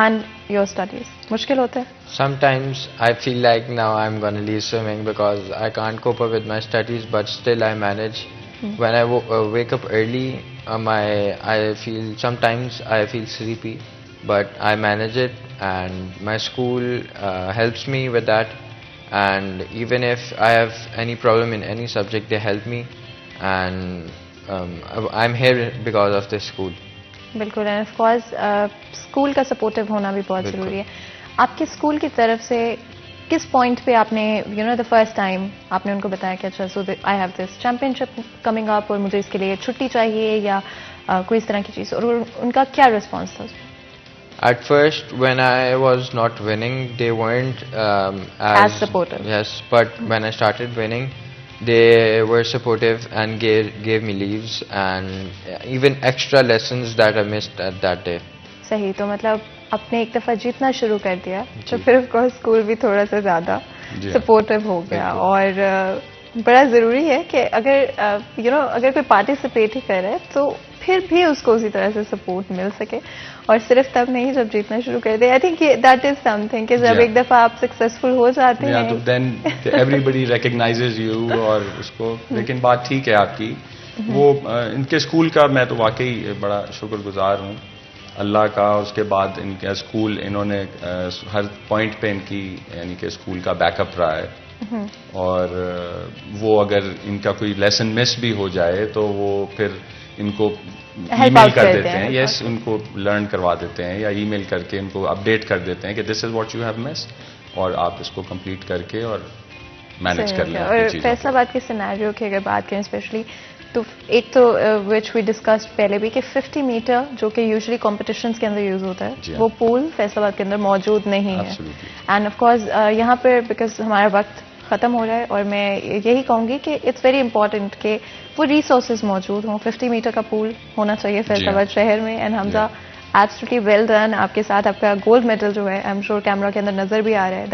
and your studies? मुश्किल होता है? Sometimes I feel like now I'm gonna leave swimming because I can't cope up with my studies, but still I manage. When I wake up early, sometimes I feel sleepy, but I manage it, and my school helps me with that. And even if I have any problem in any subject, they help me, and I'm here because of this school. बिल्कुल. And of course school का supportive होना भी बहुत ज़रूरी है. आपके school की तरफ से किस पॉइंट पे आपने द फर्स्ट टाइम आपने उनको बताया कि अच्छा so I have this championship coming up और मुझे इसके लिए छुट्टी चाहिए या कोई इस तरह की चीज़, और उनका क्या रिस्पॉन्स था? At first, when I was not winning, they weren't as supportive. Yes, but when I started winning, they were supportive and gave me leaves and even extra lessons that I missed at that day. सही. तो मतलब आपने एक दफ़ा जीतना शुरू कर दिया तो फिर ऑफ कोर्स स्कूल भी थोड़ा सा ज़्यादा सपोर्टिव हो गया. और बड़ा ज़रूरी है कि अगर अगर कोई पार्टिसिपेट ही कर रहा है तो फिर भी उसको उसी तरह से सपोर्ट मिल सके, और सिर्फ तब नहीं जब जीतना शुरू कर दे. I think that is something कि जब एक दफ़ा आप सक्सेसफुल हो जाते हैं तो देन एवरीबडी रिकॉग्नाइजेज यू और उसको. लेकिन बात ठीक है आपकी. वो इनके स्कूल का मैं तो वाकई बड़ा शुक्रगुजार हूँ अल्लाह का. उसके बाद इनका स्कूल इन्होंने हर पॉइंट पे इनकी यानी कि स्कूल का बैकअप रहा है. और वो अगर इनका कोई लेसन मिस भी हो जाए तो वो फिर इनको ईमेल कर देते हैं. यस, उनको लर्न करवा देते हैं या ईमेल करके इनको अपडेट कर देते हैं कि this is what you have miss, और आप इसको कंप्लीट करके और मैनेज कर लें. और फैसलाबाद के सिनेरियो की अगर बात करें स्पेशली, तो एक तो विच वी डिस्कस्ड पहले भी कि 50 मीटर जो कि यूजुअली कॉम्पिटिशन्स के अंदर यूज होता है, वो पूल फैसलाबाद के अंदर मौजूद नहीं है. एंड ऑफ कोर्स यहाँ पर बिकॉज हमारा वक्त ख़त्म हो रहा है, और मैं यही कहूँगी कि इट्स वेरी इंपॉर्टेंट कि वो रिसोर्सेज मौजूद हों. 50 मीटर का पूल होना चाहिए फैसलाबाद शहर में. And Hamza absolutely well done. आपके साथ आपका गोल्ड मेडल जो है आई एम श्योर कैमरा के अंदर नजर भी आ रहा है.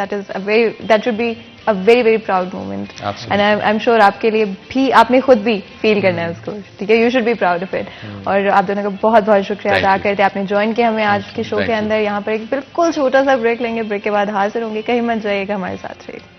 That should be a very very proud moment, and I am sure आपके लिए भी आपने खुद भी फील करना है उसको. ठीक है, you should be proud of it. और आप दोनों का बहुत बहुत शुक्रिया अदा करते हैं आपने ज्वाइन किया हमें आज के शो के अंदर. यहाँ पर एक बिल्कुल छोटा सा ब्रेक लेंगे, ब्रेक के बाद हाजिर होंगे. कहीं मत जाइएगा, हमारे साथ रहिए.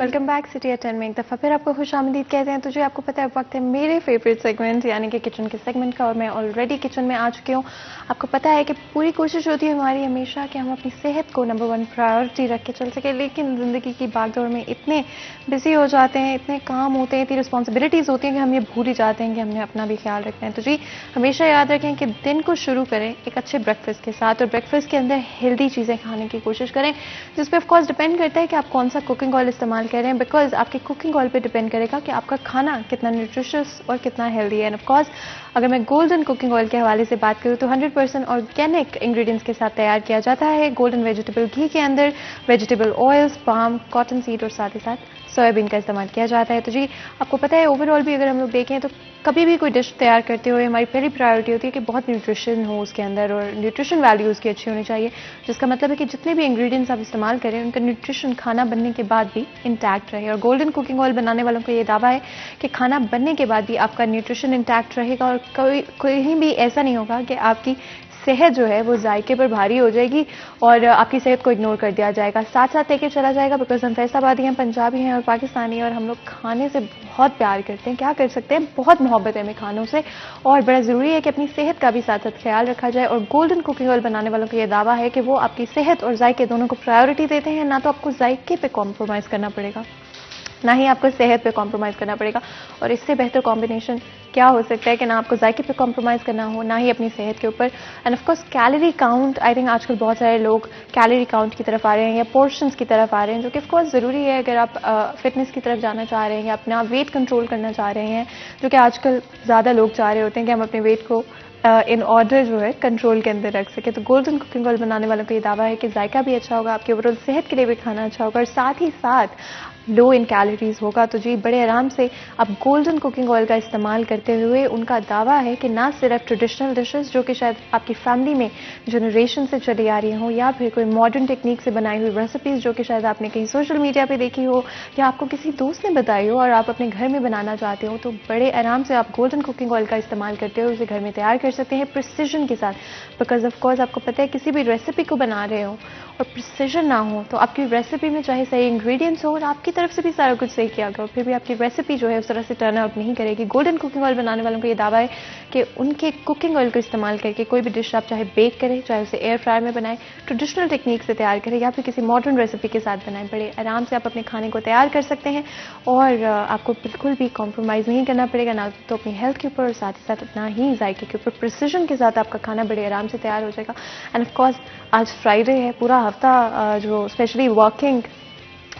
वेलकम बैक सिटी एट 10 में एक दफ़ा फिर आपको खुश आमदीद कहते हैं. तो जो आपको पता है वक्त है मेरे फेवरेट सेगमेंट यानी कि किचन के सेगमेंट का, और मैं ऑलरेडी किचन में आ चुकी हूँ. आपको पता है कि पूरी कोशिश होती है हमारी हमेशा कि हम अपनी सेहत को नंबर 1 प्रायोरिटी रख के चल सके, लेकिन ज़िंदगी की भागदौड़ में इतने बिजी हो जाते हैं, इतने काम होते हैं, इतनी रिस्पॉन्सिबिलिटीज़ होती हैं कि हम ये भूल ही जाते हैं कि हमने अपना भी ख्याल रखना है. तो जी हमेशा याद रखें कि दिन को शुरू करें एक अच्छे ब्रेकफास्ट के साथ, और ब्रेकफास्ट के अंदर हेल्दी चीज़ें खाने की कोशिश करें, जिस पर ऑफकोर्स डिपेंड करता है कि आप कौन सा कुकिंग ऑयल इस्तेमाल कर रहे हैं. बिकॉज आपके कुकिंग ऑयल पे डिपेंड करेगा कि आपका खाना कितना न्यूट्रिशियस और कितना हेल्दी है. एंड ऑफ कोर्स अगर मैं गोल्डन कुकिंग ऑयल के हवाले से बात करूँ तो 100% ऑर्गेनिक इंग्रेडिएंट्स के साथ तैयार किया जाता है. गोल्डन वेजिटेबल घी के अंदर vegetable oils, palm, cotton seed और साथ ही साथ सोयाबीन का इस्तेमाल किया जाता है. तो जी आपको पता है ओवरऑल भी अगर हम लोग देखें तो कभी भी कोई डिश तैयार करते हुए हमारी पहली प्रायोरिटी होती है कि बहुत न्यूट्रिशन हो उसके अंदर, और न्यूट्रिशन वैल्यू उसकी अच्छी होनी चाहिए, जिसका मतलब है कि जितने भी इंग्रेडिएंट्स आप इस्तेमाल करें उनका न्यूट्रिशन खाना बनने के बाद भी इंटैक्ट रहे. और गोल्डन कुकिंग ऑयल बनाने वालों का ये दावा है कि खाना बनने के बाद भी आपका न्यूट्रिशन इंटैक्ट रहेगा, और कहीं भी ऐसा नहीं होगा कि आपकी सेहत जो है वो जायके पर भारी हो जाएगी और आपकी सेहत को इग्नोर कर दिया जाएगा, साथ साथ लेके चला जाएगा. बिकॉज हम फैसलाबादी हैं, पंजाबी हैं और पाकिस्तानी हैं, और हम लोग खाने से बहुत प्यार करते हैं. क्या कर सकते हैं, बहुत मोहब्बत है हमें खानों से, और बड़ा ज़रूरी है कि अपनी सेहत का भी साथ साथ ख्याल रखा जाए. और गोल्डन कुकिंग ऑयल बनाने वालों का ये दावा है कि वो आपकी सेहत और जायके दोनों को प्रायोरिटी देते हैं, ना तो आपको जायके पे कॉम्प्रोमाइज़ करना पड़ेगा. ना ही आपको सेहत पे कॉम्प्रोमाइज़ करना पड़ेगा। और इससे बेहतर कॉम्बिनेशन क्या हो सकता है कि ना आपको जायके पे कॉम्प्रोमाइज़ करना हो, ना ही अपनी सेहत के ऊपर। And of course calorie count, I think आजकल बहुत सारे लोग कैलोरी काउंट की तरफ आ रहे हैं या पोर्शंस की तरफ आ रहे हैं, जो कि ऑफ कोर्स ज़रूरी है अगर आप फिटनेस की तरफ जाना चाह रहे हैं या अपना वेट कंट्रोल करना चाह रहे हैं, जो कि आजकल ज़्यादा लोग चाह रहे होते हैं कि हम अपने वेट को इन ऑर्डर जो है कंट्रोल के अंदर रख सके। तो गोल्डन कुकिंग ऑयल बनाने वालों का ये दावा है कि जायका भी अच्छा होगा, आपके ओवरऑल सेहत के लिए भी खाना अच्छा होगा और साथ ही साथ लो इन कैलोरीज होगा। तो जी बड़े आराम से आप गोल्डन कुकिंग ऑयल का इस्तेमाल करते हुए, उनका दावा है कि ना सिर्फ ट्रेडिशनल डिशेस जो कि शायद आपकी फैमिली में जनरेशन से चली आ रही हो, या फिर कोई मॉडर्न टेक्निक से बनाई हुई रेसिपीज़ जो कि शायद आपने कहीं सोशल मीडिया पे देखी हो या आपको किसी दोस्त ने बताई हो और आप अपने घर में बनाना चाहते हो, तो बड़े आराम से आप गोल्डन कुकिंग ऑयल का इस्तेमाल करते हुए उसे घर में तैयार कर सकते हैं प्रिसीजन के साथ। बिकॉज ऑफ कोर्स आपको पता है किसी भी रेसिपी को बना रहे हो और प्रिसीजन ना हो तो आपकी रेसिपी में चाहे सही इंग्रेडिएंट्स हो और आपकी तरफ से भी सारा कुछ सही किया गया, फिर भी आपकी रेसिपी जो है उस तरह से टर्न आउट नहीं करेगी। गोल्डन कुकिंग ऑयल बनाने वालों को ये दावा है कि उनके कुकिंग ऑयल को इस्तेमाल करके कोई भी डिश आप चाहे बेक करें, चाहे उसे एयर फ्रायर में बनाएं, ट्रेडिशनल टेक्निक से तैयार करें या फिर किसी मॉडर्न रेसिपी के साथ बनाएं, बड़े आराम से आप अपने खाने को तैयार कर सकते हैं और आपको बिल्कुल भी कॉम्प्रोमाइज़ नहीं करना पड़ेगा, ना तो अपनी हेल्थ के ऊपर और साथ ही साथ ना ही जायके के ऊपर। प्रिसीजन के साथ आपका खाना बड़े आराम से तैयार हो जाएगा। एंड ऑफ कोर्स आज फ्राइडे है, पूरा हफ्ता जो स्पेशली वर्किंग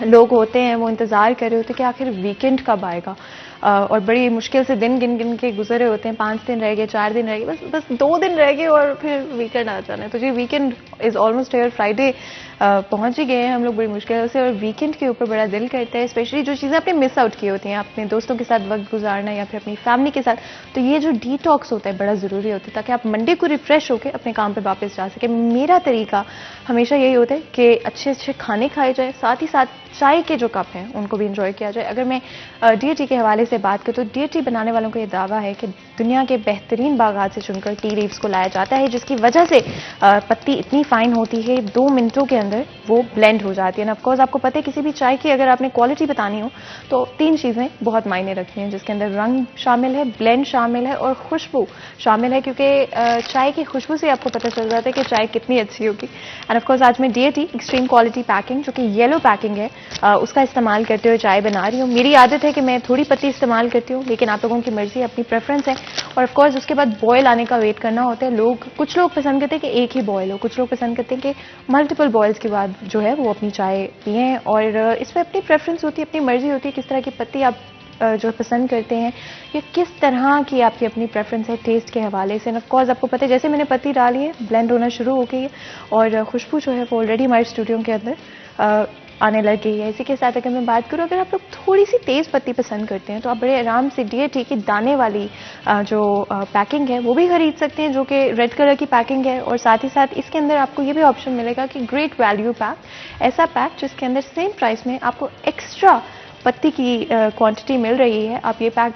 लोग होते हैं वो इंतज़ार कर रहे होते हैं कि आखिर वीकेंड कब आएगा, और बड़ी मुश्किल से दिन गिन गिन के गुजरे होते हैं। 5 दिन रह गए, 4 दिन रह गए, बस 2 दिन रह गए और फिर वीकेंड आ जाना है। तो जी weekend is almost here, Friday पहुंच ही गए हैं हम लोग बड़ी मुश्किल से, और वीकेंड के ऊपर बड़ा दिल करता है, स्पेशली जो चीज़ें आपने मिस आउट की होती हैं, अपने दोस्तों के साथ वक्त गुजारना या फिर अपनी फैमिली के साथ। तो ये जो डिटॉक्स होता है बड़ा ज़रूरी होता है ताकि आप मंडे को रिफ्रेश होकर अपने काम पर वापस जा सके। मेरा तरीका हमेशा यही होता है कि अच्छे अच्छे खाने खाए जाए, साथ ही साथ चाय के जो कप हैं उनको भी इंजॉय किया जाए। अगर मैं डीएटी के हवाले से बात करूँ तो डीएटी बनाने वालों को ये दावा है कि दुनिया के बेहतरीन बागात से चुनकर टी लीव्स को लाया जाता है, जिसकी वजह से पत्ती इतनी फाइन होती है 2 मिनटों के अंदर वो ब्लेंड हो जाती है। ना ऑफकोर्स आपको पता है किसी भी चाय की अगर आपने क्वालिटी बतानी हो तो 3 चीज़ें बहुत मायने रखती हैं, जिसके अंदर रंग शामिल है, ब्लेंड शामिल है और खुशबू शामिल है, क्योंकि चाय की खुशबू से आपको पता चल जाता है कि चाय कितनी अच्छी होगी। एंड ऑफकोर्स आज मैं डीएटी एक्सट्रीम क्वालिटी पैकिंग जो कि येलो पैकिंग है उसका इस्तेमाल करते हुए चाय बना रही हूँ। मेरी आदत है कि मैं थोड़ी पत्ती इस्तेमाल करती हूँ, लेकिन आप लोगों की मर्जी, अपनी प्रेफरेंस है। और ऑफ कोर्स उसके बाद बॉयल आने का वेट करना होता है। कुछ लोग पसंद करते हैं कि एक ही बॉयल हो, कुछ लोग पसंद करते हैं कि मल्टीपल बॉयल्स के बाद जो है वो अपनी चाय पिएं, और इसमें अपनी प्रेफरेंस होती है, अपनी मर्जी होती है किस तरह की पत्ती आप जो पसंद करते हैं, या किस तरह की आपकी अपनी प्रेफरेंस है टेस्ट के हवाले से। ऑफ कोर्स आपको पता है जैसे मैंने पत्ती डाली है ब्लेंड होना शुरू हो गई है और खुशबू जो है वो ऑलरेडी हमारे स्टूडियो के अंदर आने लग गई है। इसी के साथ अगर मैं बात करूँ, अगर आप लोग थोड़ी सी तेज़ पत्ती पसंद करते हैं तो आप बड़े आराम से डीएटी की दाने वाली जो पैकिंग है वो भी खरीद सकते हैं, जो कि रेड कलर की पैकिंग है। और साथ ही साथ इसके अंदर आपको ये भी ऑप्शन मिलेगा कि ग्रेट वैल्यू पैक, ऐसा पैक जिसके अंदर सेम प्राइस में आपको एक्स्ट्रा पत्ती की क्वांटिटी मिल रही है। आप ये पैक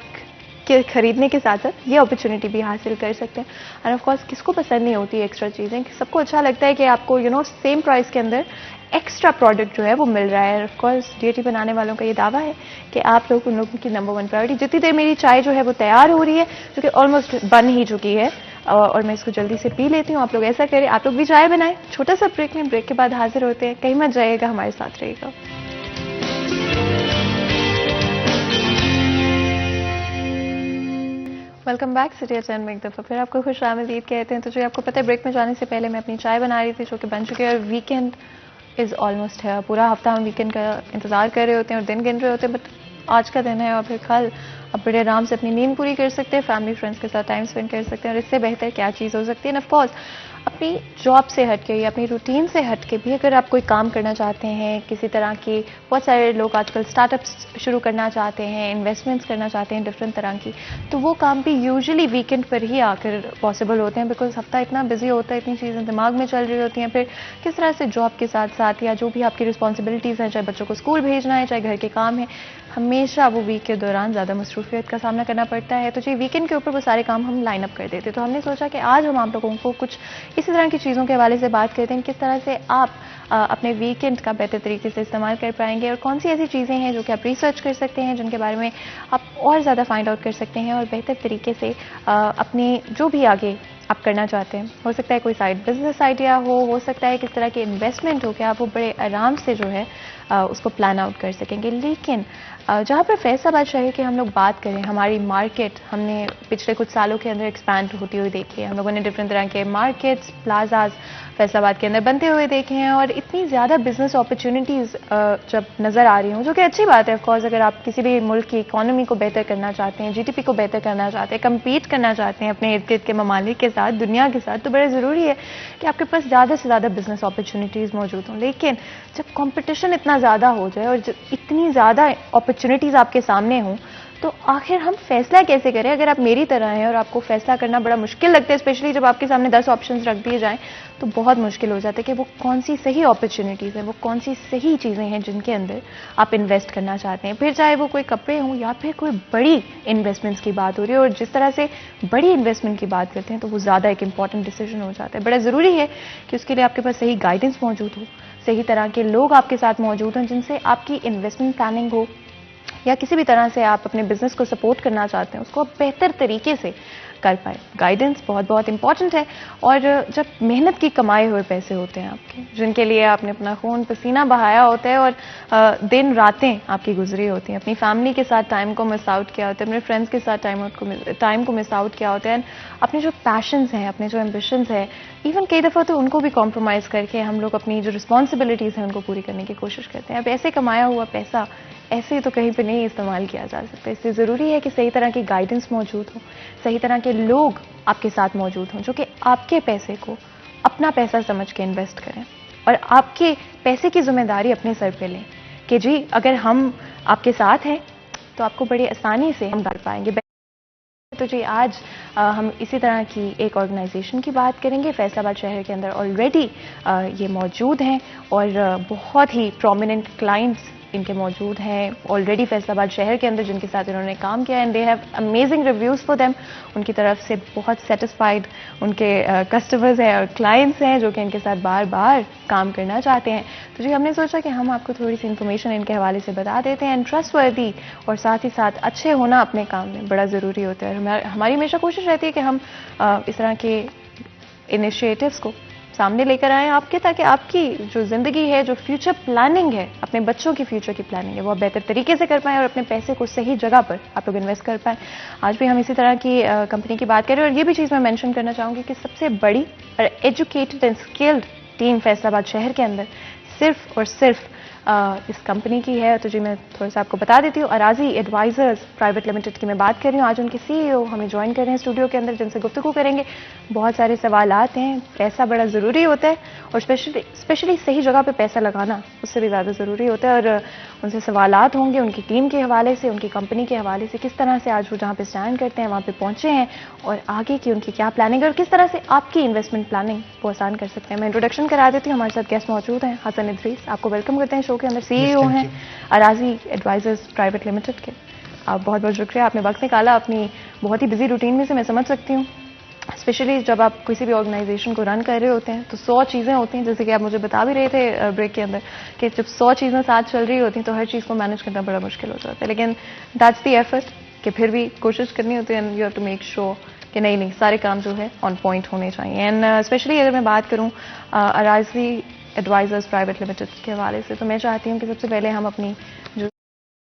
के खरीदने के साथ साथ ये अपॉर्चुनिटी भी हासिल कर सकते हैं। एंड ऑफ कोर्स किसको पसंद नहीं होती एक्स्ट्रा चीज़ें, सबको अच्छा लगता है कि आपको सेम प्राइस के अंदर एक्स्ट्रा प्रोडक्ट जो है वो मिल रहा है। ऑफ कोर्स डीएटी बनाने वालों का ये दावा है कि आप लोग उन लोगों की नंबर 1 प्रायोरिटी। जितनी देर मेरी चाय जो है वो तैयार हो रही है, जो कि ऑलमोस्ट बन ही चुकी है, और मैं इसको जल्दी से पी लेती हूँ। आप लोग ऐसा करें, आप लोग भी चाय बनाएं। छोटा सा ब्रेक में, ब्रेक के बाद हाजिर होते हैं। कहीं मत जाइएगा, हमारे साथ रहिएगा। वेलकम बैक सिटी चैन में एक दफ़ा फिर आपको खुश आमदीद कहते हैं। तो जो आपको पता है ब्रेक में जाने से पहले मैं अपनी चाय बना रही थी, जो कि बन चुकी है, और वीकेंड इज़ ऑलमोस्ट है। पूरा हफ्ता हम वीकेंड का इंतज़ार कर रहे होते हैं और दिन गिन रहे होते हैं, बट आज का दिन है और फिर कल आप बड़े आराम से अपनी नींद पूरी कर सकते हैं, फैमिली फ्रेंड्स के साथ टाइम स्पेंड कर सकते हैं, और इससे बेहतर क्या चीज़ हो सकती है। ऑफ कोर्स अपनी जॉब से हट के या अपनी रूटीन से हट के भी अगर आप कोई काम करना चाहते हैं, किसी तरह की, बहुत सारे लोग आजकल स्टार्टअप्स शुरू करना चाहते हैं, इन्वेस्टमेंट्स करना चाहते हैं डिफरेंट तरह की, तो वो काम भी यूजुअली वीकेंड पर ही आकर पॉसिबल होते हैं। बिकॉज हफ्ता इतना बिजी होता है, इतनी चीज़ें दिमाग में चल रही होती हैं, फिर किस तरह से जॉब के साथ साथ या जो भी आपकी रिस्पॉन्सिबिलिटीज़ हैं, चाहे बच्चों को स्कूल भेजना है, चाहे घर के काम है, हमेशा वो वीक के दौरान ज़्यादा मसरूफियत का सामना करना पड़ता है। तो जी वीकेंड के ऊपर वो सारे काम हम लाइन अप कर देते। तो हमने सोचा कि आज हम आप लोगों को कुछ इसी तरह की चीज़ों के हवाले से बात करते हैं, किस तरह से आप अपने वीकेंड का बेहतर तरीके से इस्तेमाल कर पाएंगे, और कौन सी ऐसी चीज़ें हैं जो कि आप रिसर्च कर सकते हैं, जिनके बारे में आप और ज़्यादा फाइंड आउट कर सकते हैं और बेहतर तरीके से अपने जो भी आगे आप करना चाहते हैं, हो सकता है कोई साइड बिजनेस आइडिया हो सकता है किस तरह की इन्वेस्टमेंट हो, कि आप वो बड़े आराम से जो है उसको प्लान आउट कर सकेंगे। लेकिन जहाँ पर फैसलाबाद शहर की हम लोग बात करें, हमारी मार्केट हमने पिछले कुछ सालों के अंदर एक्सपैंड होती हुई देखी है। हम लोगों ने डिफरेंट तरह के मार्केट्स, प्लाजाज फैसलाबाद के अंदर बनते हुए देखे हैं और इतनी ज़्यादा बिजनेस अपॉर्चुनिटीज़ जब नज़र आ रही हूँ, जो कि अच्छी बात है। ऑफकोर्स अगर आप किसी भी मुल्क की इकोनॉमी को बेहतर करना चाहते हैं, जीडीपी को बेहतर करना चाहते हैं, कम्पीट करना चाहते हैं अपने इर्द गिर्द के ममालिक के साथ, दुनिया के साथ, तो बड़ा ज़रूरी है कि आपके पास ज़्यादा से ज़्यादा बिजनेस अपॉर्चुनिटीज़ मौजूद हों। लेकिन जब कॉम्पिटिशन इतना ज़्यादा हो जाए और जब इतनी ज़्यादा अपॉर्चुनिटीज़ आपके सामने हों, तो आखिर हम फैसला कैसे करें? अगर आप मेरी तरह हैं और आपको फैसला करना बड़ा मुश्किल लगता है, स्पेशली जब आपके सामने 10 ऑप्शंस रख दिए जाएं, तो बहुत मुश्किल हो जाता है कि वो कौन सी सही अपॉर्चुनिटीज़ हैं, वो कौन सी सही चीज़ें हैं जिनके अंदर आप इन्वेस्ट करना चाहते हैं। फिर चाहे वो कोई कपड़े हों या फिर कोई बड़ी इन्वेस्टमेंट्स की बात हो रही है, और जिस तरह से बड़ी इन्वेस्टमेंट की बात करते हैं तो वो ज़्यादा एक इंपॉर्टेंट डिसीजन हो जाता है। बड़ा ज़रूरी है कि उसके लिए आपके पास सही गाइडेंस मौजूद हो, सही तरह के लोग आपके साथ मौजूद हों जिनसे आपकी इन्वेस्टमेंट प्लानिंग हो, या किसी भी तरह से आप अपने बिजनेस को सपोर्ट करना चाहते हैं उसको आप बेहतर तरीके से कर पाए। गाइडेंस बहुत बहुत इंपॉर्टेंट है। और जब मेहनत की कमाए हुए पैसे होते हैं आपके, जिनके लिए आपने अपना खून पसीना बहाया होता है और दिन रातें आपकी गुजरी होती हैं, अपनी फैमिली के साथ टाइम को मिस आउट किया होता है, अपने फ्रेंड्स के साथ टाइम को मिस आउट किया होता है, अपने जो पैशंस हैं, अपने जो एम्बिशंस है, इवन कई दफ़ा तो उनको भी कॉम्प्रोमाइज़ करके हम लोग अपनी जो रिस्पॉन्सिबिलिटीज़ हैं उनको पूरी करने की कोशिश करते हैं। अब ऐसे कमाया हुआ पैसा ऐसे तो कहीं पे नहीं इस्तेमाल किया जा सकता। इसलिए ज़रूरी है कि सही तरह की गाइडेंस मौजूद हो, सही तरह के लोग आपके साथ मौजूद हों जो कि आपके पैसे को अपना पैसा समझ के इन्वेस्ट करें और आपके पैसे की जिम्मेदारी अपने सर पे लें कि जी अगर हम आपके साथ हैं तो आपको बड़ी आसानी से हम कर पाएंगे। तो जी आज हम इसी तरह की एक ऑर्गेनाइजेशन की बात करेंगे। फैसलाबाद शहर के अंदर ऑलरेडी ये मौजूद हैं और बहुत ही प्रोमिनेंट क्लाइंट्स इनके मौजूद हैं ऑलरेडी फैसलाबाद शहर के अंदर जिनके साथ इन्होंने काम किया है। And they have amazing reviews for them. उनकी तरफ से बहुत सेटिस्फाइड उनके कस्टमर्स हैं और क्लाइंट्स हैं जो कि इनके साथ बार बार काम करना चाहते हैं। तो जी हमने सोचा कि हम आपको थोड़ी सी इन्फॉर्मेशन इनके हवाले से बता देते हैं। एंड ट्रस्टवर्दी और साथ ही साथ अच्छे होना अपने काम में बड़ा ज़रूरी होता है। हमारी हमेशा कोशिश रहती है कि हम इस तरह के इनिशिएटिव्स को सामने लेकर आएँ आपके, ताकि आपकी जो ज़िंदगी है, जो फ्यूचर प्लानिंग है, अपने बच्चों की फ्यूचर की प्लानिंग है, वो आप बेहतर तरीके से कर पाएँ और अपने पैसे को सही जगह पर आप लोग इन्वेस्ट कर पाएँ। आज भी हम इसी तरह की कंपनी की बात करें और ये भी चीज़ मैं मेंशन करना चाहूँगी कि सबसे बड़ी और educated and skilled team Faisalabad शहर के अंदर सिर्फ और सिर्फ इस कंपनी की है। तो जी मैं थोड़ा सा आपको बता देती हूँ। अराजी एडवाइजर्स प्राइवेट लिमिटेड की मैं बात कर रही हूँ। आज उनके CEO हमें ज्वाइन कर रहे हैं स्टूडियो के अंदर, जिनसे गुफ्तगू करेंगे। बहुत सारे सवालात हैं, पैसा बड़ा ज़रूरी होता है और स्पेशली सही जगह पे पैसा लगाना उससे भी ज़्यादा ज़रूरी होता है। और उनसे सवालात होंगे उनकी टीम के हवाले से, उनकी कंपनी के हवाले से, किस तरह से आज वो जहाँ पे स्टैंड करते हैं वहाँ पे पहुँचे हैं और आगे की उनकी क्या प्लानिंग है और किस तरह से आपकी इन्वेस्टमेंट प्लानिंग वो आसान कर सकते हैं। मैं इंट्रोडक्शन करा देती हूँ। हमारे साथ गेस्ट मौजूद हैं हसन इदरीस, आपको वेलकम करते हैं शो के अंदर। CEO हैं अराजी एडवाइजर्स प्राइवेट लिमिटेड के। आप बहुत बहुत शुक्रिया, आपने वक्त निकाला अपनी बहुत ही बिजी रूटीन में से। मैं समझ सकती हूँ स्पेशली जब आप किसी भी ऑर्गेनाइजेशन को रन कर रहे होते हैं तो 100 चीज़ें होती हैं, जैसे कि आप मुझे बता भी रहे थे ब्रेक के अंदर कि जब 100 चीज़ें साथ चल रही होती हैं तो हर चीज़ को मैनेज करना बड़ा मुश्किल हो जाता है। लेकिन दैट्स द एफर्ट कि फिर भी कोशिश करनी होती है and you have to make sure कि नहीं सारे काम जो है ऑन पॉइंट होने चाहिए। एंड स्पेशली अगर मैं बात करूँ अराजी एडवाइजर्स प्राइवेट लिमिटेड के हवाले से, तो मैं चाहती हूँ कि सबसे पहले हम अपनी जो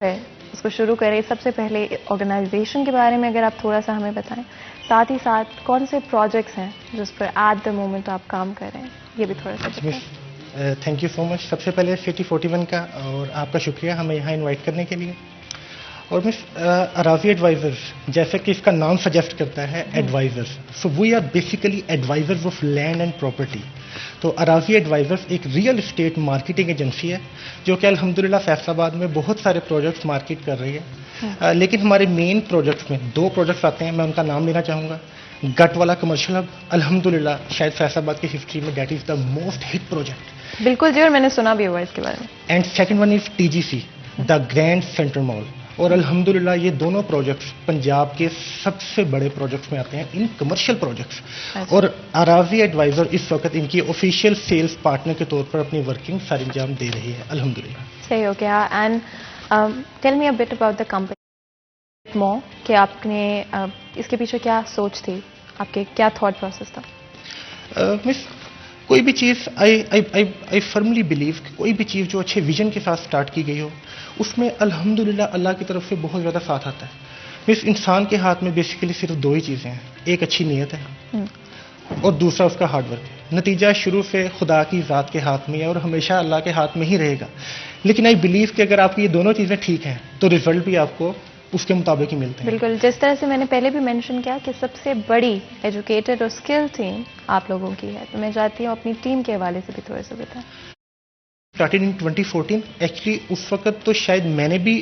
है उसको शुरू करें। सबसे पहले ऑर्गेनाइजेशन के बारे में अगर आप थोड़ा सा हमें बताएं, साथ ही साथ कौन से प्रोजेक्ट्स हैं जिस पर एट द मोमेंट आप काम कर रहे हैं, ये भी थोड़ा सा बताएं। Thank you so much. सबसे पहले सिटी 41 का और आपका शुक्रिया हमें यहाँ इनवाइट करने के लिए। और मिस अराजी एडवाइजर्स, जैसे कि इसका नाम सजेस्ट करता है advisors, so we are basically advisors of land and property. तो अराजी एडवाइजर्स एक रियल एस्टेट मार्केटिंग एजेंसी है जो कि अल्हम्दुलिल्लाह फैसलाबाद में बहुत सारे प्रोजेक्ट्स मार्केट कर रही है। लेकिन हमारे मेन प्रोजेक्ट्स में 2 प्रोजेक्ट्स आते हैं, मैं उनका नाम लेना चाहूँगा। गट वाला कमर्शियल हब, अल्हम्दुलिल्लाह शायद फैसलाबाद की हिस्ट्री में that is the most hit project. बिल्कुल जी, और मैंने सुना भी हुआ इसके बारे में। And second one is TGC, the grand central mall. और अल्हम्दुलिल्लाह ये दोनों प्रोजेक्ट्स पंजाब के सबसे बड़े प्रोजेक्ट्स में आते हैं इन कमर्शियल प्रोजेक्ट्स। और अराजी एडवाइजर इस वक्त इनकी ऑफिशियल सेल्स पार्टनर के तौर पर अपनी वर्किंग सर अंजाम दे रही है अल्हम्दुलिल्लाह। सही हो गया। And tell me a bit about the company more कि आपने इसके पीछे क्या सोच थी, आपके क्या थॉट प्रोसेस था? मिस कोई भी चीज़ आई फर्मली बिलीव कि कोई भी चीज़ जो अच्छे विजन के साथ स्टार्ट की गई हो उसमें अल्हम्दुलिल्लाह अल्लाह की तरफ से बहुत ज़्यादा साथ आता है। इस इंसान के हाथ में बेसिकली सिर्फ दो ही चीज़ें हैं, एक अच्छी नीयत है और दूसरा उसका हार्डवर्क है। नतीजा शुरू से खुदा की ज़ात के हाथ में है और हमेशा अल्लाह के हाथ में ही रहेगा। लेकिन आई बिलीव कि अगर आपकी ये दोनों चीज़ें ठीक हैं तो रिजल्ट भी आपको उसके मुताबिक ही मिलते हैं। बिल्कुल, जिस तरह से मैंने पहले भी मेंशन किया कि सबसे बड़ी एजुकेटेड और स्किल टीम आप लोगों की है, तो मैं चाहती हूँ अपनी टीम के हवाले से भी थोड़ा सा बताएं। Started in 2014। एक्चुअली उस वक्त तो शायद मैंने भी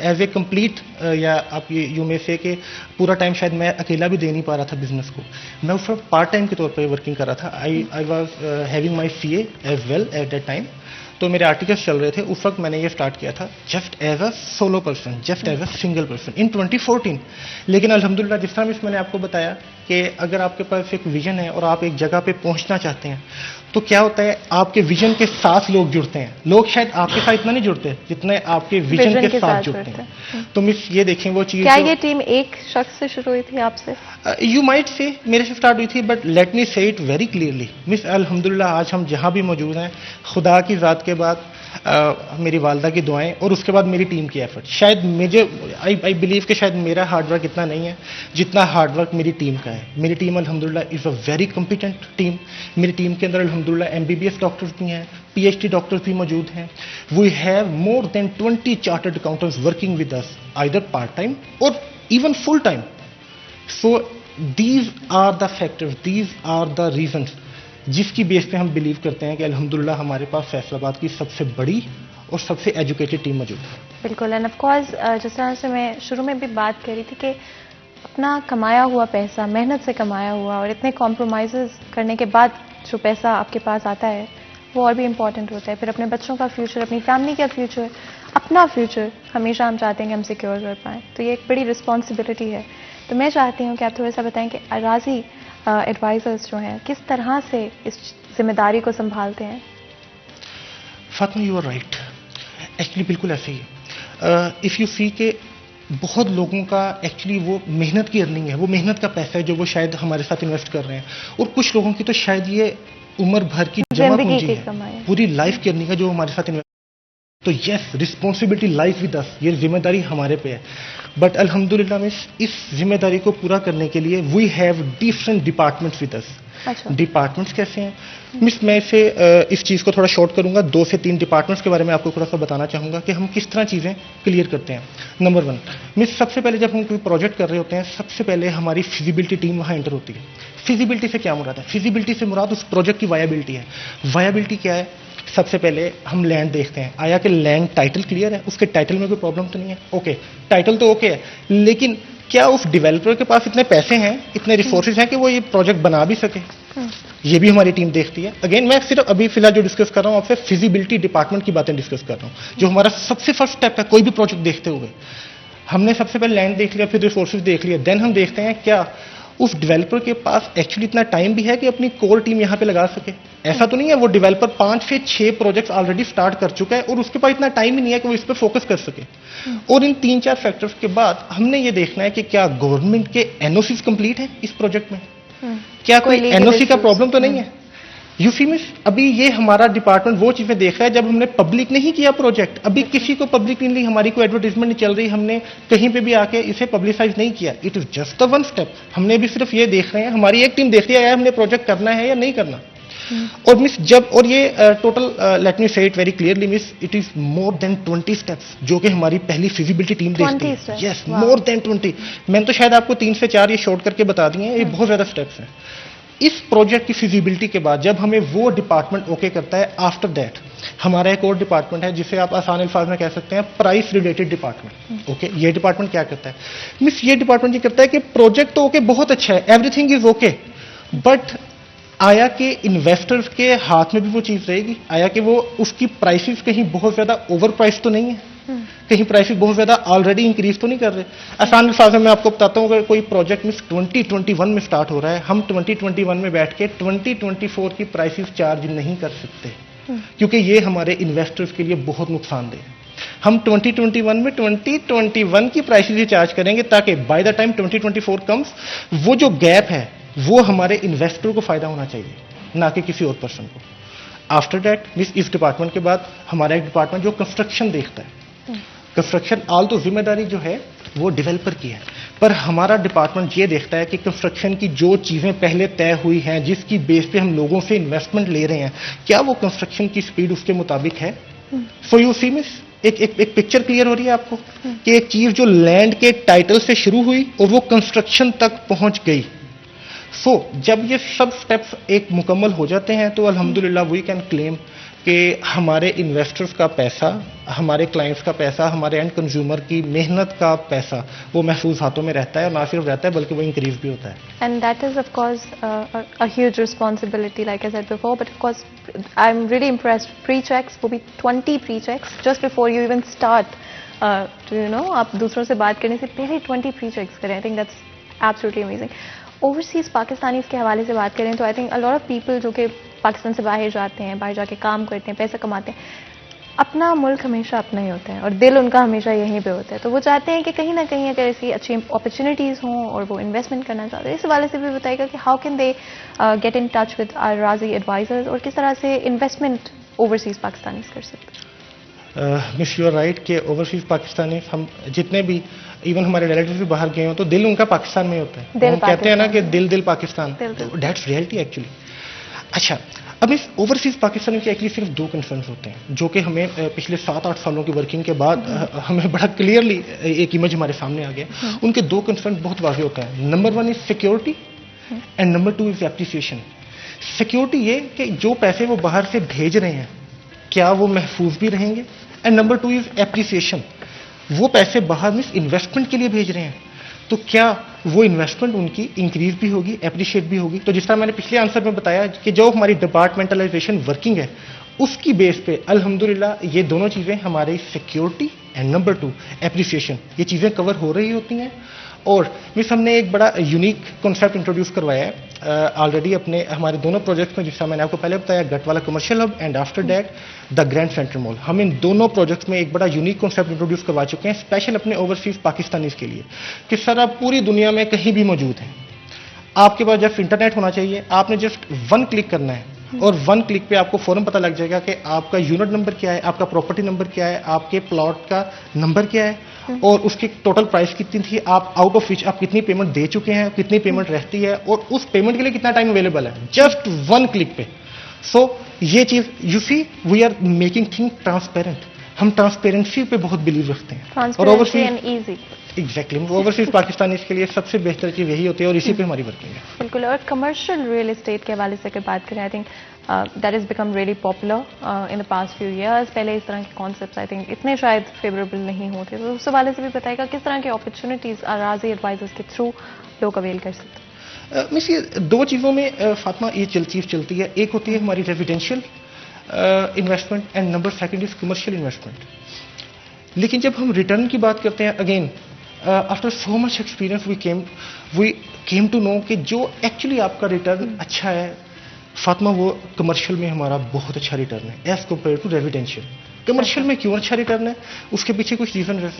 एज ए कंप्लीट या आप ये यू में से कि पूरा टाइम शायद मैं अकेला भी दे नहीं पा रहा था बिजनेस को। मैं उस वक्त पार्ट टाइम के तौर पर वर्किंग कर रहा था। I was having my CA as well at that time. तो मेरे आर्टिकल्स चल रहे थे। उस वक्त मैंने ये स्टार्ट किया था just as a solo person, just as a single person in 2014। लेकिन अल्हम्दुलिल्लाह जिस तरह मैंने आपको बताया कि अगर आपके पास एक विजन है और आप एक जगह पे पहुंचना चाहते हैं तो क्या होता है, आपके विजन के साथ लोग जुड़ते हैं। लोग शायद आपके साथ इतना नहीं जुड़ते जितने आपके विजन के साथ जुड़ते हैं। तो मिस ये देखें वो चीज़, क्या ये टीम एक शख्स से शुरू हुई थी आपसे? यू माइट से मेरे से स्टार्ट हुई थी, बट लेट मी से इट वेरी क्लियरली मिस, अल्हम्दुलिल्लाह आज हम जहां भी मौजूद हैं खुदा की ज़ात के बाद मेरी वालदा की दुआएं और उसके बाद मेरी टीम की एफर्ट। शायद मुझे आई बिलीव कि शायद मेरा हार्डवर्क इतना नहीं है जितना हार्डवर्क मेरी टीम का है। मेरी टीम अल्हम्दुलिल्लाह is a very competent team. मेरी टीम के अंदर अल्हम्दुलिल्लाह MBBS डॉक्टर्स भी हैं, PhD डॉक्टर्स भी मौजूद हैं। We have more than 20 chartered accountants working with us either part time और even full time. So these are the factors, these are the reasons जिसकी बेस पे हम बिलीव करते हैं कि अल्हम्दुलिल्लाह हमारे पास फैसलाबाद की सबसे बड़ी और सबसे एजुकेटेड टीम मौजूद है। बिल्कुल, एंड ऑफ कोर्स जिस तरह से मैं शुरू में भी बात कर रही थी कि अपना कमाया हुआ पैसा, मेहनत से कमाया हुआ और इतने कॉम्प्रोमाइज़ करने के बाद जो पैसा आपके पास आता है वो और भी इम्पॉर्टेंट होता है। फिर अपने बच्चों का फ्यूचर, अपनी फैमिली का फ्यूचर, अपना फ्यूचर हमेशा हम चाहते हैं कि हम सिक्योर कर पाएँ। तो ये एक बड़ी रिस्पॉन्सिबिलिटी है। तो मैं चाहती हूँ कि आप थोड़ा सा बताएं कि अराजी एडवाइजर्स जो हैं किस तरह से इस जिम्मेदारी को संभालते हैं। Fatima, you are right, actually बिल्कुल ऐसे ही है। इफ़ यू सी के बहुत लोगों का एक्चुअली वो मेहनत की अर्निंग है, वो मेहनत का पैसा है जो वो शायद हमारे साथ इन्वेस्ट कर रहे हैं, और कुछ लोगों की तो शायद ये उम्र भर की जमा पूंजी है, पूरी लाइफ की अर्निंग है जो हमारे साथ इन्वेस्ट। तो yes, responsibility life with us, ये जिम्मेदारी हमारे पे है। बट अल्हम्दुलिल्लाह मिस, इस जिम्मेदारी को पूरा करने के लिए we have different departments with us. Departments कैसे हैं मिस? मैं इसे इस चीज़ को थोड़ा शॉर्ट करूंगा। 2 से 3 डिपार्टमेंट्स के बारे में आपको थोड़ा सा बताना चाहूँगा कि हम किस तरह चीज़ें क्लियर करते हैं। नंबर 1 मिस, सबसे पहले जब हम कोई प्रोजेक्ट कर रहे होते हैं सबसे पहले हमारी फिजिबिलिटी टीम वहाँ एंटर होती है। फिजिबिलिटी से क्या मुराद है? फिजिबिलिटी से मुराद उस प्रोजेक्ट की वायबिलिटी है। वायबिलिटी क्या है? सबसे पहले हम लैंड देखते हैं, आया कि लैंड टाइटल क्लियर है, उसके टाइटल में कोई प्रॉब्लम तो नहीं है। ओके, टाइटल तो ओके है, लेकिन क्या उस डेवलपर के पास इतने पैसे हैं, इतने रिसोर्सेज हैं कि वो ये प्रोजेक्ट बना भी सके? ये भी हमारी टीम देखती है। अगेन मैं सिर्फ अभी फिलहाल जो डिस्कस कर रहा हूँ आपसे फिजिबिलिटी डिपार्टमेंट की बातें डिस्कस कर रहा हूँ, जो हमारा सबसे फर्स्ट स्टेप है कोई भी प्रोजेक्ट देखते हुए। हमने सबसे पहले लैंड देख लिया, फिर रिसोर्सेज देख लिया, देन हम देखते हैं क्या उस डेवलपर के पास एक्चुअली इतना टाइम भी है कि अपनी कोर टीम यहाँ पे लगा सके। ऐसा तो नहीं है वो डेवलपर 5 से 6 प्रोजेक्ट्स ऑलरेडी स्टार्ट कर चुका है और उसके पास इतना टाइम ही नहीं है कि वो इस पर फोकस कर सके। और इन 3-4 फैक्टर्स के बाद हमने ये देखना है कि क्या गवर्नमेंट के एनओसीज कंप्लीट है इस प्रोजेक्ट में, क्या कोई एनओसी का प्रॉब्लम तो नहीं है। यू सी मिस, अभी ये हमारा डिपार्टमेंट वो चीजें देख रहा है जब हमने पब्लिक नहीं किया प्रोजेक्ट, अभी किसी को पब्लिक नहीं, हमारी कोई एडवर्टाइजमेंट नहीं चल रही, हमने कहीं पे भी आके इसे पब्लिसाइज नहीं किया। It is just the 1 step. हमने भी सिर्फ ये देख रहे हैं, हमारी एक टीम देख रही है हमने प्रोजेक्ट करना है या नहीं करना। और मिस जब, और ये टोटल लेट मी से it very clearly miss, it is more than 20 steps जो कि हमारी पहली फिजिबिलिटी टीम देखती है। यस, मोर देन 20। मैंने तो शायद आपको 3 से 4 ये शॉर्ट करके बता दिए हैं, ये बहुत ज्यादा स्टेप्स हैं। इस प्रोजेक्ट की फिजिबिलिटी के बाद जब हमें वो डिपार्टमेंट ओके करता है, आफ्टर दैट हमारा एक और डिपार्टमेंट है जिसे आप आसान अल्फाज में कह सकते हैं प्राइस रिलेटेड डिपार्टमेंट। ओके, ये डिपार्टमेंट क्या करता है मिस? ये डिपार्टमेंट ये करता है कि प्रोजेक्ट तो ओके, बहुत अच्छा है, एवरीथिंग इज ओके, बट आया कि इन्वेस्टर्स के हाथ में भी वो चीज रहेगी? आया कि वो उसकी प्राइसेस कहीं बहुत ज्यादा ओवर प्राइस तो नहीं है, कहीं प्राइसेस बहुत ज्यादा ऑलरेडी इंक्रीज तो नहीं कर रहे? आसान अल्फाज में मैं आपको बताता हूँ, अगर कोई प्रोजेक्ट मिस 2021 में स्टार्ट हो रहा है, हम 2021 में बैठ के 2024 की प्राइसेस चार्ज नहीं कर सकते, क्योंकि ये हमारे इन्वेस्टर्स के लिए बहुत नुकसानदेह है। हम 2021 में 2021 की प्राइसेस ही चार्ज करेंगे ताकि बाय द टाइम 2024 कम्स, वो जो गैप है वो हमारे इन्वेस्टर को फायदा होना चाहिए। ना कि किसी और पर्सन को। आफ्टर दैट इस डिपार्टमेंट के बाद हमारा एक डिपार्टमेंट जो कंस्ट्रक्शन देखता है। कंस्ट्रक्शन ऑल तो जिम्मेदारी जो है वो डेवलपर की है, पर हमारा डिपार्टमेंट ये देखता है कि कंस्ट्रक्शन की जो चीज़ें पहले तय हुई हैं, जिसकी बेस पे हम लोगों से इन्वेस्टमेंट ले रहे हैं, क्या वो कंस्ट्रक्शन की स्पीड उसके मुताबिक है। सो यू सी मिस एक पिक्चर क्लियर हो रही है आपको कि एक चीज जो लैंड के टाइटल से शुरू हुई और वो कंस्ट्रक्शन तक पहुंच गई। सो जब ये सब स्टेप्स एक मुकम्मल हो जाते हैं तो अल्हम्दुलिल्लाह वी कैन क्लेम कि हमारे इन्वेस्टर्स का पैसा, हमारे क्लाइंट्स का पैसा, हमारे एंड कंज्यूमर की मेहनत का पैसा वो महफूज हाथों में रहता है, और ना सिर्फ रहता है बल्कि वो इंक्रीज भी होता है। And that is of course a huge responsibility, like I said before, but of course I'm really impressed. Pre-checks will be 20 pre-checks just before you even start to, you know, आप दूसरों से बात करने से पहले 20 pre-checks करें। I think that's absolutely amazing. Overseas Pakistanis के हवाले से बात करें तो I think a lot of people जो कि पाकिस्तान से बाहर जाते हैं, बाहर जाके काम करते हैं, पैसा कमाते हैं, अपना मुल्क हमेशा अपना ही होता है और दिल उनका हमेशा यहीं पे होता है। तो वो चाहते हैं कि कहीं ना कहीं अगर ऐसी अच्छी अपॉर्चुनिटीज़ हों और वो इन्वेस्टमेंट करना चाहते हैं। इस हवाले से भी बताएगा कि how can they get in touch with our Arazi advisors और किस तरह से इन्वेस्टमेंट ओवरसीज पाकिस्तानीज कर सकते हैं। मिस यू आर राइट कि ओवरसीज पाकिस्तानी हम जितने भी इवन हमारे रिलेटिव्स भी बाहर गए हो तो दिल उनका पाकिस्तान में होता है। हम कहते हैं ना कि दिल दिल पाकिस्तान, दैट्स रियलिटी एक्चुअली। अच्छा, अब इस ओवरसीज पाकिस्तानी के एक्चुअली सिर्फ 2 कंसर्न्स होते हैं जो कि हमें पिछले 7-8 सालों की वर्किंग के बाद हमें बड़ा क्लियरली एक इमेज हमारे सामने आ गया। उनके 2 कंसर्न बहुत वाज़ेह होता है। Number 1 is security and number 2 is appreciation. Security ये कि जो पैसे वो बाहर से भेज रहे हैं क्या वो महफूज भी रहेंगे, एंड नंबर 2 इज एप्रिसिएशन, वो पैसे बाहर मींस इन्वेस्टमेंट के लिए भेज रहे हैं तो क्या वो इन्वेस्टमेंट उनकी इंक्रीज भी होगी, एप्रिशिएट भी होगी। तो जिस तरह मैंने पिछले आंसर में बताया कि जो हमारी डिपार्टमेंटलाइजेशन वर्किंग है उसकी बेस पे अल्हम्दुलिल्लाह ये दोनों चीज़ें हमारी सिक्योरिटी एंड नंबर 2 एप्रिसिएशन ये चीज़ें कवर हो रही होती हैं। और मिस हमने एक बड़ा यूनिक कॉन्सेप्ट इंट्रोड्यूस करवाया है ऑलरेडी अपने हमारे दोनों प्रोजेक्ट्स में, जिसका मैंने आपको पहले बताया गट वाला commercial hub and after that the grand centre mall. हम इन दोनों प्रोजेक्ट्स में एक बड़ा यूनिक कॉन्सेप्ट इंट्रोड्यूस करवा चुके हैं स्पेशल अपने ओवरसीज पाकिस्तानीज के लिए कि सर आप पूरी दुनिया में कहीं भी मौजूद हैं, आपके पास जस्ट इंटरनेट होना चाहिए, आपने जस्ट 1 क्लिक करना है और 1 क्लिक पे आपको फौरन पता लग जाएगा कि आपका यूनिट नंबर क्या है, आपका प्रॉपर्टी नंबर क्या है, आपके प्लॉट का नंबर क्या है और उसकी टोटल प्राइस कितनी थी, आप आउट ऑफ विच आप कितनी पेमेंट दे चुके हैं, कितनी पेमेंट रहती है और उस पेमेंट के लिए कितना टाइम अवेलेबल है, जस्ट 1 क्लिक पे। सो ये चीज you see we are making thing transparent. हम ट्रांसपेरेंसी पे बहुत बिलीव रखते हैं और ओवरसीज एग्जैक्टली ओवरसीज पाकिस्तानी के लिए सबसे बेहतर चीज यही होती है और इसी पे हमारी वर्किंग है। बिल्कुल। और कमर्शियल रियल एस्टेट के हवाले से अगर बात करें आई think that is become really popular in the past few years. पहले इस तरह के कॉन्सेप्ट्स आई थिंक इतने शायद फेवरेबल नहीं होते, तो उस हवाले से भी बताएगा किस तरह की अपॉर्चुनिटीज राजी एडवाइजर्स के थ्रू लोग अवेल कर सकते हैं। मिस ये 2 चीज़ों में फातिमा ये चीज़ चलती है, एक होती है हमारी residential investment and number 2 is commercial investment. लेकिन जब हम रिटर्न की बात करते हैं again after so much experience we came to know कि जो एक्चुअली आपका रिटर्न अच्छा है फातिमा वो कमर्शियल में हमारा बहुत अच्छा रिटर्न है as compare to residential. Commercial में क्यों अच्छा रिटर्न है उसके पीछे कुछ रीजन है।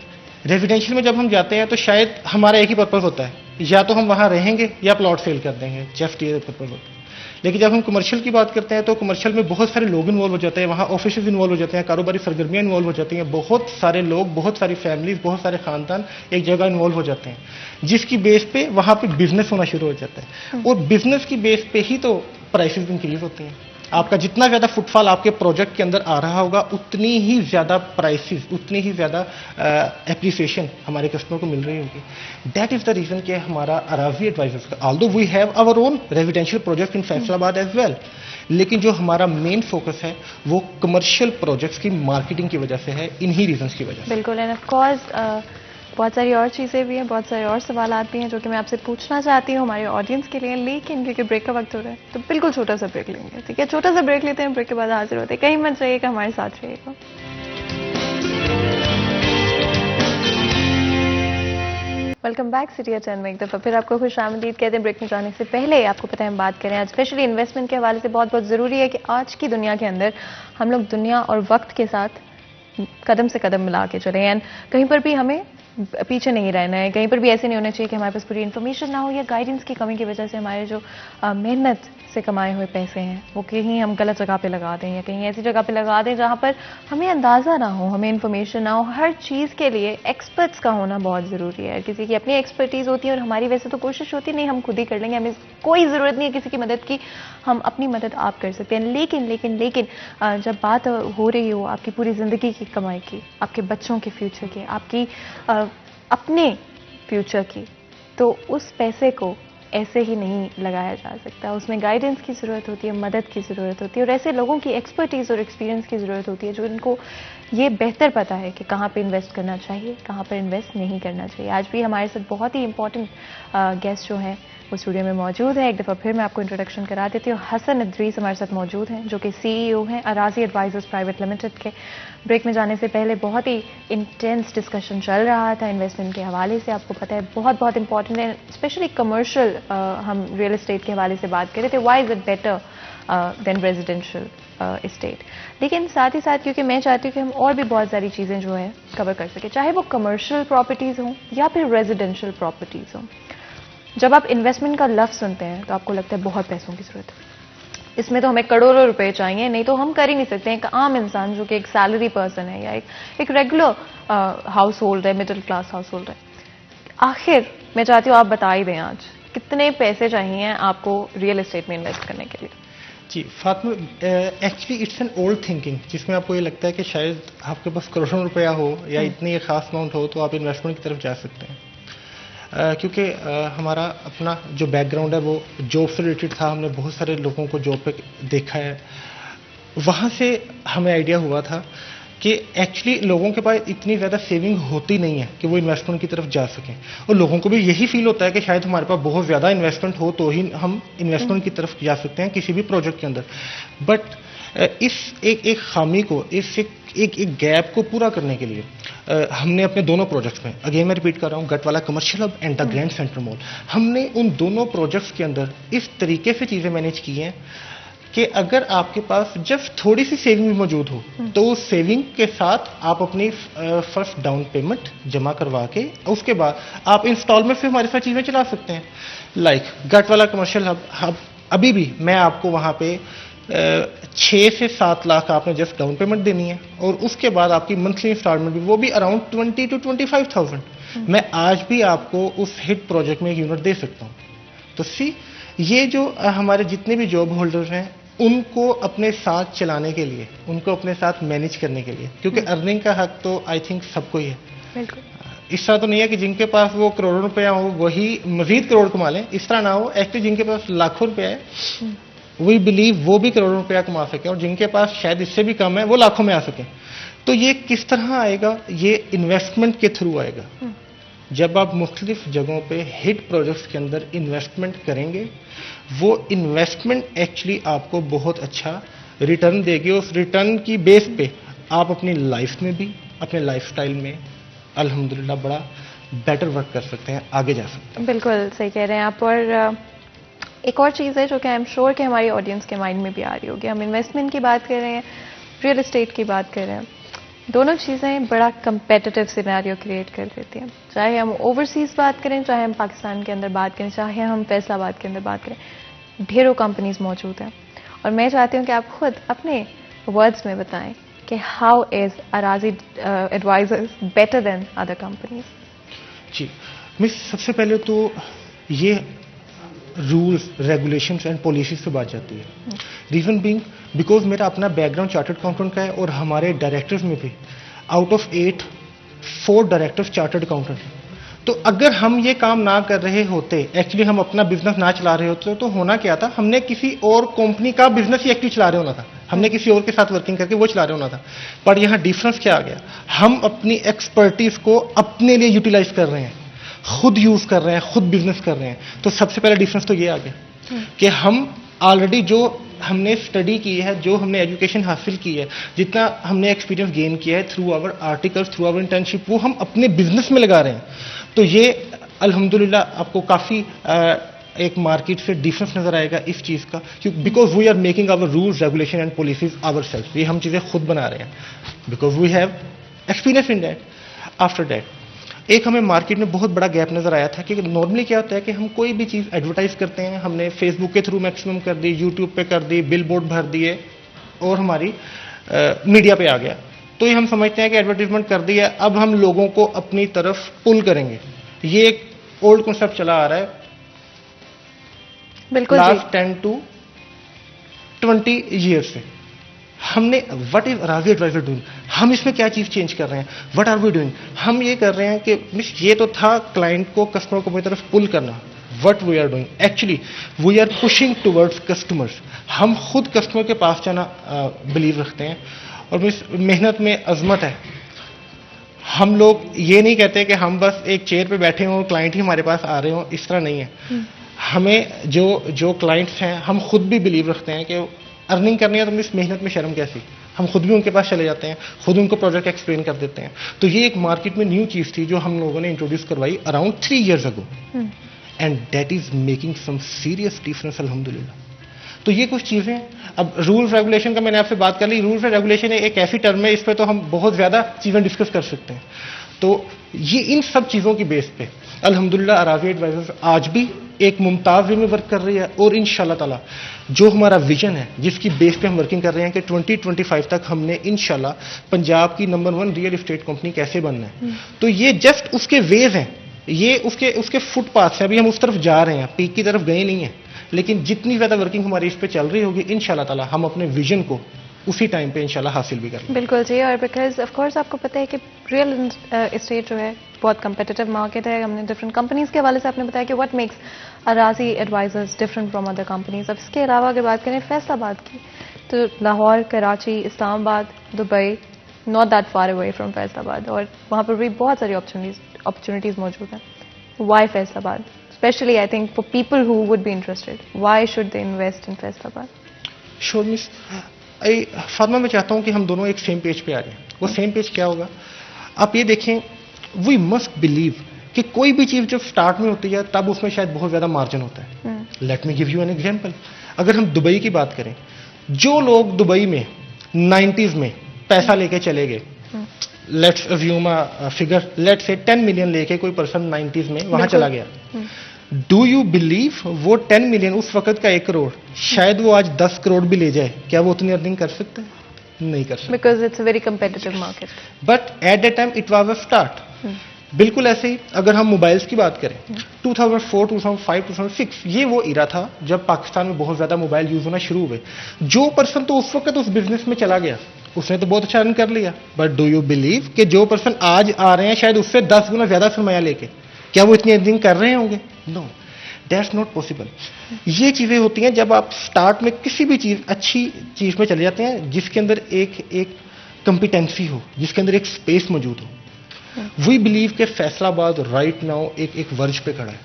रेजिडेंशियल में जब हम जाते हैं तो शायद हमारा एक ही पर्पज होता है, या तो हम वहाँ रहेंगे या प्लॉट सेल कर देंगे, जस्ट ये पर्पज होता है। लेकिन जब हम कमर्शियल की बात करते हैं तो कमर्शियल में बहुत सारे लोग इन्वॉल्व हो जाते हैं, वहाँ ऑफिस इन्वॉल्व हो जाते हैं, कारोबारी सरगर्मियाँ इन्वॉल्व हो जाती हैं, बहुत सारे लोग, बहुत सारी फैमिलीज, बहुत सारे खानदान एक जगह इन्वॉल्व हो जाते हैं, जिसकी बेस पे वहाँ पे बिजनेस होना शुरू हो जाता है और बिजनेस की बेस पे ही तो प्राइसेस इंक्रीज होती हैं। आपका जितना ज़्यादा फुटफॉल आपके प्रोजेक्ट के अंदर आ रहा होगा उतनी ही ज़्यादा प्राइसेस, उतनी ही ज़्यादा एप्रिसिएशन हमारे कस्टमर को मिल रही होगी। दैट इज़ द रीज़न कि हमारा अराजी एडवाइजर्स का although we have our own residential project in Faisalabad as well, लेकिन जो हमारा मेन फोकस है वो कमर्शियल प्रोजेक्ट्स की मार्केटिंग की वजह से है, इन्हीं रीजंस की वजह से। बिल्कुल। एंड ऑफ कोर्स बहुत सारी और चीज़ें भी हैं, बहुत सारे और सवालात भी हैं जो कि मैं आपसे पूछना चाहती हूँ हमारे ऑडियंस के लिए, लेकिन क्योंकि ब्रेक का वक्त हो रहा है तो बिल्कुल छोटा सा ब्रेक लेंगे। ठीक है, छोटा सा ब्रेक लेते हैं, ब्रेक के बाद हाजिर होते हैं। कहीं मत जाइएगा, हमारे साथ रहिएगा। वेलकम बैक सिटी अचन में एक दफ़ा फिर आपको खुश आमदीद कहते हैं। ब्रेक में जाने से पहले आपको पता है हम बात करें आज स्पेशली इन्वेस्टमेंट के हवाले से। बहुत बहुत ज़रूरी है कि आज की दुनिया के अंदर हम लोग दुनिया और वक्त के साथ कदम से कदम मिला के चलें एंड कहीं पर भी हमें पीछे नहीं रहना है, कहीं पर भी ऐसे नहीं होना चाहिए कि हमारे पास पूरी इन्फॉर्मेशन ना हो या गाइडेंस की कमी की वजह से हमारे जो मेहनत से कमाए हुए पैसे हैं वो कहीं हम गलत जगह पे लगा दें या कहीं ऐसी जगह पे लगा दें जहाँ पर हमें अंदाज़ा ना हो, हमें इन्फॉर्मेशन ना हो। हर चीज़ के लिए एक्सपर्ट्स का होना बहुत ज़रूरी है। किसी की अपनी एक्सपर्टीज़ होती है और हमारी वैसे तो कोशिश होती नहीं हम खुद ही कर लेंगे, हमें कोई ज़रूरत नहीं है किसी की मदद की, हम अपनी मदद आप कर सकते हैं। लेकिन जब बात हो रही हो आपकी पूरी ज़िंदगी की कमाई की, आपके बच्चों के फ्यूचर की, आपकी अपने फ्यूचर की, तो उस पैसे को ऐसे ही नहीं लगाया जा सकता। उसमें गाइडेंस की ज़रूरत होती है, मदद की ज़रूरत होती है और ऐसे लोगों की एक्सपर्टीज़ और एक्सपीरियंस की ज़रूरत होती है जो इनको ये बेहतर पता है कि कहाँ पे इन्वेस्ट करना चाहिए, कहाँ पर इन्वेस्ट नहीं करना चाहिए। आज भी हमारे साथ बहुत ही इंपॉर्टेंट गेस्ट जो हैं वो स्टूडियो में मौजूद है। एक दफ़ा फिर मैं आपको इंट्रोडक्शन करा देती हूँ। हसन इद्रीस हमारे साथ मौजूद हैं जो कि CEO हैं अराजी एडवाइजर्स प्राइवेट लिमिटेड के। ब्रेक में जाने से पहले बहुत ही इंटेंस डिस्कशन चल रहा था इन्वेस्टमेंट के हवाले से, आपको पता है बहुत इंपॉर्टेंट है, स्पेशली कमर्शियल हम रियल एस्टेट के हवाले से बात कर रहे थे, why is it better than residential estate. लेकिन साथ ही साथ क्योंकि मैं चाहती हूँ कि हम और भी बहुत सारी चीज़ें जो है कवर कर सकें, चाहे वो कमर्शियल प्रॉपर्टीज़ हों या फिर रेजिडेंशियल प्रॉपर्टीज़ हों। जब आप इन्वेस्टमेंट का लफ्ज़ सुनते हैं तो आपको लगता है बहुत पैसों की ज़रूरत है, इसमें तो हमें करोड़ों रुपए चाहिए, नहीं तो हम कर ही नहीं सकते। एक आम इंसान जो कि एक सैलरी पर्सन है या एक रेगुलर हाउस होल्ड है, मिडिल क्लास हाउस होल्ड है, आखिर मैं चाहती हूँ आप बता ही दें आज कितने पैसे चाहिए आपको रियल एस्टेट में इन्वेस्ट करने के लिए। जी Fatima, actually it's an old thinking जिसमें आपको ये लगता है कि शायद आपके पास करोड़ों रुपया हो या इतनी एक खास अमाउंट हो तो आप इन्वेस्टमेंट की तरफ जा सकते हैं। क्योंकि हमारा अपना जो बैकग्राउंड है वो जॉब से रिलेटेड था, हमने बहुत सारे लोगों को जॉब पे देखा है, वहाँ से हमें आइडिया हुआ था कि एक्चुअली लोगों के पास इतनी ज़्यादा सेविंग होती नहीं है कि वो इन्वेस्टमेंट की तरफ जा सकें, और लोगों को भी यही फील होता है कि शायद हमारे पास बहुत ज़्यादा इन्वेस्टमेंट हो तो ही हम इन्वेस्टमेंट की तरफ जा सकते हैं किसी भी प्रोजेक्ट के अंदर। बट इस एक खामी को, इस एक गैप को पूरा करने के लिए हमने अपने दोनों प्रोजेक्ट्स में, अगेन मैं रिपीट कर रहा हूँ, Gatwala commercial hub and the grand centre mall, हमने उन दोनों प्रोजेक्ट्स के अंदर इस तरीके से चीज़ें मैनेज की हैं कि अगर आपके पास जब थोड़ी सी सेविंग भी मौजूद हो तो उस सेविंग के साथ आप अपनी फर्स्ट डाउन पेमेंट जमा करवा के उसके बाद आप इंस्टॉलमेंट से हमारे साथ चीज़ें चला सकते हैं। लाइक गटवाला कमर्शियल हब अभी भी मैं आपको वहाँ पे 6 से 7 लाख आपने जस्ट डाउन पेमेंट देनी है और उसके बाद आपकी मंथली इंस्टॉलमेंट भी वो भी अराउंड 20 to 25,000 मैं आज भी आपको उस हिट प्रोजेक्ट में एक यूनिट दे सकता हूँ। तो ये जो हमारे जितने भी जॉब होल्डर्स हैं उनको अपने साथ चलाने के लिए, उनको अपने साथ मैनेज करने के लिए, क्योंकि अर्निंग का हक तो आई थिंक सबको ही है। बिल्कुल, इस तरह तो नहीं है कि जिनके पास वो करोड़ों रुपया हो वही मजीद करोड़ कमा लें, इस तरह ना हो। एक्चुअली जिनके पास लाखों रुपया है वी बिलीव वो भी करोड़ों रुपया कमा सके और जिनके पास शायद इससे भी कम है वो लाखों में आ सके। तो ये किस तरह आएगा? ये इन्वेस्टमेंट के थ्रू आएगा। जब आप मुख्तलिफ जगहों पे हिट प्रोजेक्ट्स के अंदर इन्वेस्टमेंट करेंगे, वो इन्वेस्टमेंट एक्चुअली आपको बहुत अच्छा रिटर्न देगी। उस रिटर्न की बेस पे आप अपनी लाइफ में भी, अपने लाइफस्टाइल में अल्हम्दुलिल्लाह बड़ा बेटर वर्क कर सकते हैं, आगे जा सकते हैं। बिल्कुल सही कह रहे हैं आप। और एक और चीज़ है जो कि आई एम श्योर कि हमारी ऑडियंस के माइंड में भी आ रही होगी, हम इन्वेस्टमेंट की बात कर रहे हैं, रियल एस्टेट की बात कर रहे हैं, दोनों चीज़ें बड़ा कंपेटिटिव सिनेरियो क्रिएट कर देती हैं। चाहे हम ओवरसीज़ बात करें, चाहे हम पाकिस्तान के अंदर बात करें, चाहे हम फैसलाबाद के अंदर बात करें, ढेरों कंपनीज मौजूद हैं। और मैं चाहती हूँ कि आप खुद अपने वर्ड्स में बताएं कि how is Arazi advisors better than other companies. जी मिस, सबसे पहले तो ये रूल्स, रेगुलेशंस एंड पॉलिसीज पे बात जाती है। रीज़न बीइंग बिकॉज मेरा अपना बैकग्राउंड चार्टर्ड अकाउंटेंट का है और हमारे डायरेक्टर्स में भी out of 8 4 directors chartered accountant हैं। तो अगर हम ये काम ना कर रहे होते, एक्चुअली हम अपना बिजनेस ना चला रहे होते, तो होना क्या था, हमने किसी और कंपनी का बिजनेस ही एक्चुअली चला रहे होना था, हमने किसी और के साथ वर्किंग करके वो चला रहे होना था। पर यहाँ डिफरेंस क्या आ गया, हम अपनी एक्सपर्टीज को अपने लिए यूटिलाइज कर रहे हैं, खुद यूज कर रहे हैं, खुद बिजनेस कर रहे हैं। तो सबसे पहला डिफरेंस तो ये आ गया कि हम ऑलरेडी जो हमने स्टडी की है, जो हमने एजुकेशन हासिल की है, जितना हमने एक्सपीरियंस गेन किया है through our articles, through our internship, वो हम अपने बिजनेस में लगा रहे हैं। तो ये अल्हम्दुलिल्लाह आपको काफ़ी एक मार्केट से डिफरेंस नजर आएगा इस चीज़ का, because we are making our rules, regulation and policies our self. ये हम चीज़ें खुद बना रहे हैं because we have experience in that. After that एक हमें मार्केट में बहुत बड़ा गैप नजर आया था कि नॉर्मली क्या होता है कि हम कोई भी चीज़ एडवर्टाइज करते हैं, हमने फेसबुक के थ्रू मैक्सिमम कर दी, यूट्यूब पे कर दी, बिल बोर्ड भर दिए और हमारी मीडिया पे आ गया। तो ये हम समझते हैं कि एडवर्टाइजमेंट कर दी है, अब हम लोगों को अपनी तरफ पुल करेंगे। ये एक ओल्ड कॉन्सेप्ट चला आ रहा है बिल्कुल लास्ट 10 to 20 ईयर्स से। हमने व्हाट इज राजी एडवाइजर डूइंग, हम इसमें क्या चीज चेंज कर रहे हैं, व्हाट आर वी डूइंग। हम ये कर रहे हैं कि मिस ये तो था क्लाइंट को, कस्टमर को अपनी तरफ पुल करना। What we are doing actually we are pushing towards customers. हम खुद कस्टमर के पास जाना बिलीव रखते हैं और मिस मेहनत में अजमत है। हम लोग ये नहीं कहते कि हम बस एक चेयर पे बैठे हों और क्लाइंट ही हमारे पास आ रहे हों, इस तरह नहीं है। हमें जो क्लाइंट्स हैं, हम खुद भी बिलीव रखते हैं कि अर्निंग करनी है तो इस मेहनत में शर्म कैसी। हम खुद भी उनके पास चले जाते हैं, खुद उनको प्रोजेक्ट एक्सप्लेन कर देते हैं। तो ये एक मार्केट में न्यू चीज थी जो हम लोगों ने इंट्रोड्यूस करवाई around 3 years ago, and that is making some serious difference अल्हम्दुलिल्लाह। तो ये कुछ चीजें। अब रूल रेगुलेशन का मैंने आपसे बात कर ली। रूल रेगुलेशन एक ऐसी टर्म है, इस पर तो हम बहुत ज्यादा चीजें डिस्कस कर सकते हैं। तो ये इन सब चीजों की बेस पे अल्हम्दुलिल्लाह अराजी एडवाइजर्स आज भी एक मुमताज वे में वर्क कर रही है और इंशाल्लाह ताला जो हमारा विजन है, जिसकी बेस पे हम वर्किंग कर रहे हैं कि 2025 तक हमने इंशाल्लाह पंजाब की नंबर 1 रियल एस्टेट कंपनी कैसे बनना है। तो ये जस्ट उसके वेज हैं, ये उसके फुटपाथ से अभी हम उस तरफ जा रहे हैं, पीक की तरफ गए नहीं है। लेकिन जितनी ज्यादा वर्किंग हमारी इस पे चल रही होगी इंशाल्लाह ताला हम अपने विजन को उसी टाइम पे इंशाल्लाह हासिल भी करेंगे। बिल्कुल जी। और बिकॉज ऑफ कोर्स आपको पता है कि रियल एस्टेट जो है बहुत कंपेटिटिव मार्केट है। हमने डिफरेंट कंपनीज के हवाले से आपने बताया कि what makes Arazi advisors different from other companies. अब इसके अलावा अगर बात करें फैसलाबाद की, तो Lahore, Karachi, Islamabad, Dubai not that far away from Faisalabad, और वहाँ पर भी बहुत सारी अपॉर्चुनिटीज मौजूद हैं। Why Faisalabad? Especially, I think, for people who would be interested, why should they invest in Faisalabad? Sure, Miss. Fatima, मैं चाहता हूं कि हम दोनों एक सेम पेज पे आ जाएं। वो सेम पेज क्या होगा? आप ये देखें, वी मस्ट बिलीव कि कोई भी चीज जब स्टार्ट में होती है तब उसमें शायद बहुत ज्यादा मार्जिन होता है। Let me give you an example. अगर हम दुबई की बात करें, जो लोग दुबई में 90s में पैसा लेके चले गए, let's assume a figure, let's say 10 million लेके कोई पर्सन 90s में वहां चला गया। डू यू बिलीव वो 10 मिलियन उस वक्त का 1 करोड़, शायद वो आज 10 करोड़ भी ले जाए, क्या वो उतनी अर्निंग कर सकते हैं? नहीं कर सकते। Because it's a very competitive market. But at that time it was a start. बिल्कुल ऐसे ही अगर हम मोबाइल्स की बात करें, 2004, 2005, 2006 ये वो इरा था जब पाकिस्तान में बहुत ज्यादा मोबाइल यूज होना शुरू हुए। जो पर्सन तो उस वक्त उस बिजनेस में चला गया उसने तो बहुत अच्छा अर्न कर लिया। बट डू यू बिलीव कि जो पर्सन आज आ रहे हैं शायद उससे 10 गुना ज्यादा सरमाया लेके, क्या वो इतनी अर्निंग कर रहे होंगे? No, that's not possible. ये चीजें होती हैं जब आप स्टार्ट में किसी भी चीज अच्छी चीज में चले जाते हैं जिसके अंदर एक कंपिटेंसी हो, जिसके अंदर एक स्पेस मौजूद हो। वी बिलीव के फैसलाबाद राइट नाउ एक वर्ज पे खड़ा है।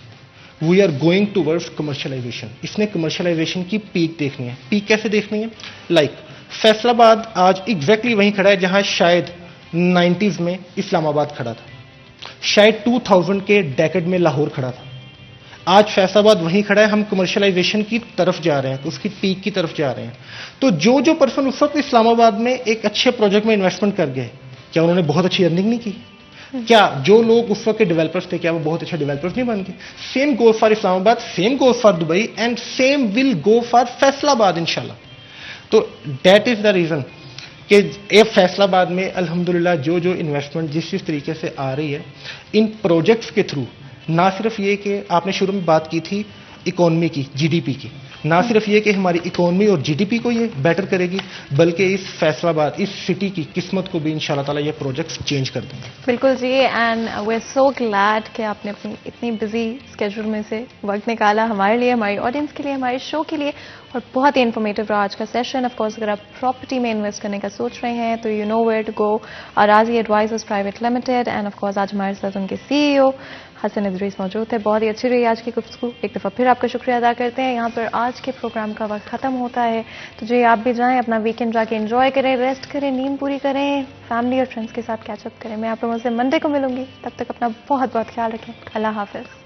We are going towards commercialization. इसने कमर्शियलाइजेशन की पीक देखनी है। पीक कैसे देखनी है? लाइक फैसलाबाद आज एग्जैक्टली वहीं खड़ा है जहां शायद 90s में इस्लामाबाद खड़ा था, शायद 2000 के डेकेड में लाहौर खड़ा था। आज फैसलाबाद वहीं खड़ा है। हम कमर्शियलाइजेशन की तरफ जा रहे हैं, तो उसकी पीक की तरफ जा रहे हैं। तो जो पर्सन उस वक्त इस्लामाबाद में एक अच्छे प्रोजेक्ट में इन्वेस्टमेंट कर गए, क्या उन्होंने बहुत अच्छी अर्निंग नहीं की? क्या जो लोग उस वक्त के डेवलपर्स थे, क्या वो बहुत अच्छे डेवलपर्स नहीं बन गए? Same goes for Islamabad, same goes for Dubai, and same will go for Faisalabad इंशाल्लाह। तो दैट इज द रीजन कि ये फैसलाबाद में अल्हम्दुलिल्लाह जो इन्वेस्टमेंट जिस तरीके से आ रही है इन प्रोजेक्ट्स के थ्रू, ना सिर्फ ये कि आपने शुरू में बात की थी इकोनॉमी की, जीडीपी की, ना सिर्फ ये कि हमारी इकोनॉमी और जीडीपी को ये बेटर करेगी, बल्कि इस फैसलाबाद, इस सिटी की किस्मत को भी इंशाल्लाह ताला ये प्रोजेक्ट्स चेंज कर देंगे। बिल्कुल जी। And we are so glad कि आपने अपनी इतनी बिजी स्केड्यूल में से वक्त निकाला हमारे लिए, हमारी ऑडियंस के लिए, हमारे शो के लिए, और बहुत ही इन्फॉर्मेटिव रहा आज का सेशन। ऑफ कोर्स अगर आप प्रॉपर्टी में इन्वेस्ट करने का सोच रहे हैं तो you know where to go, Arazi advisors private limited. And of course आज हमारे साथ उनके CEO हसन इदरीस मौजूद थे। बहुत ही अच्छी रही आज की गुफ्तगू। एक दफ़ा फिर आपका शुक्रिया अदा करते हैं। यहाँ पर आज के प्रोग्राम का वक्त ख़त्म होता है, तो जी आप भी जाएं, अपना वीकेंड जाके एंजॉय करें, रेस्ट करें, नींद पूरी करें, फैमिली और फ्रेंड्स के साथ कैचअप करें। मैं आप लोगों से मंडे को मिलूंगी, तब तक अपना बहुत बहुत ख्याल रखें। अल्लाह हाफिज़।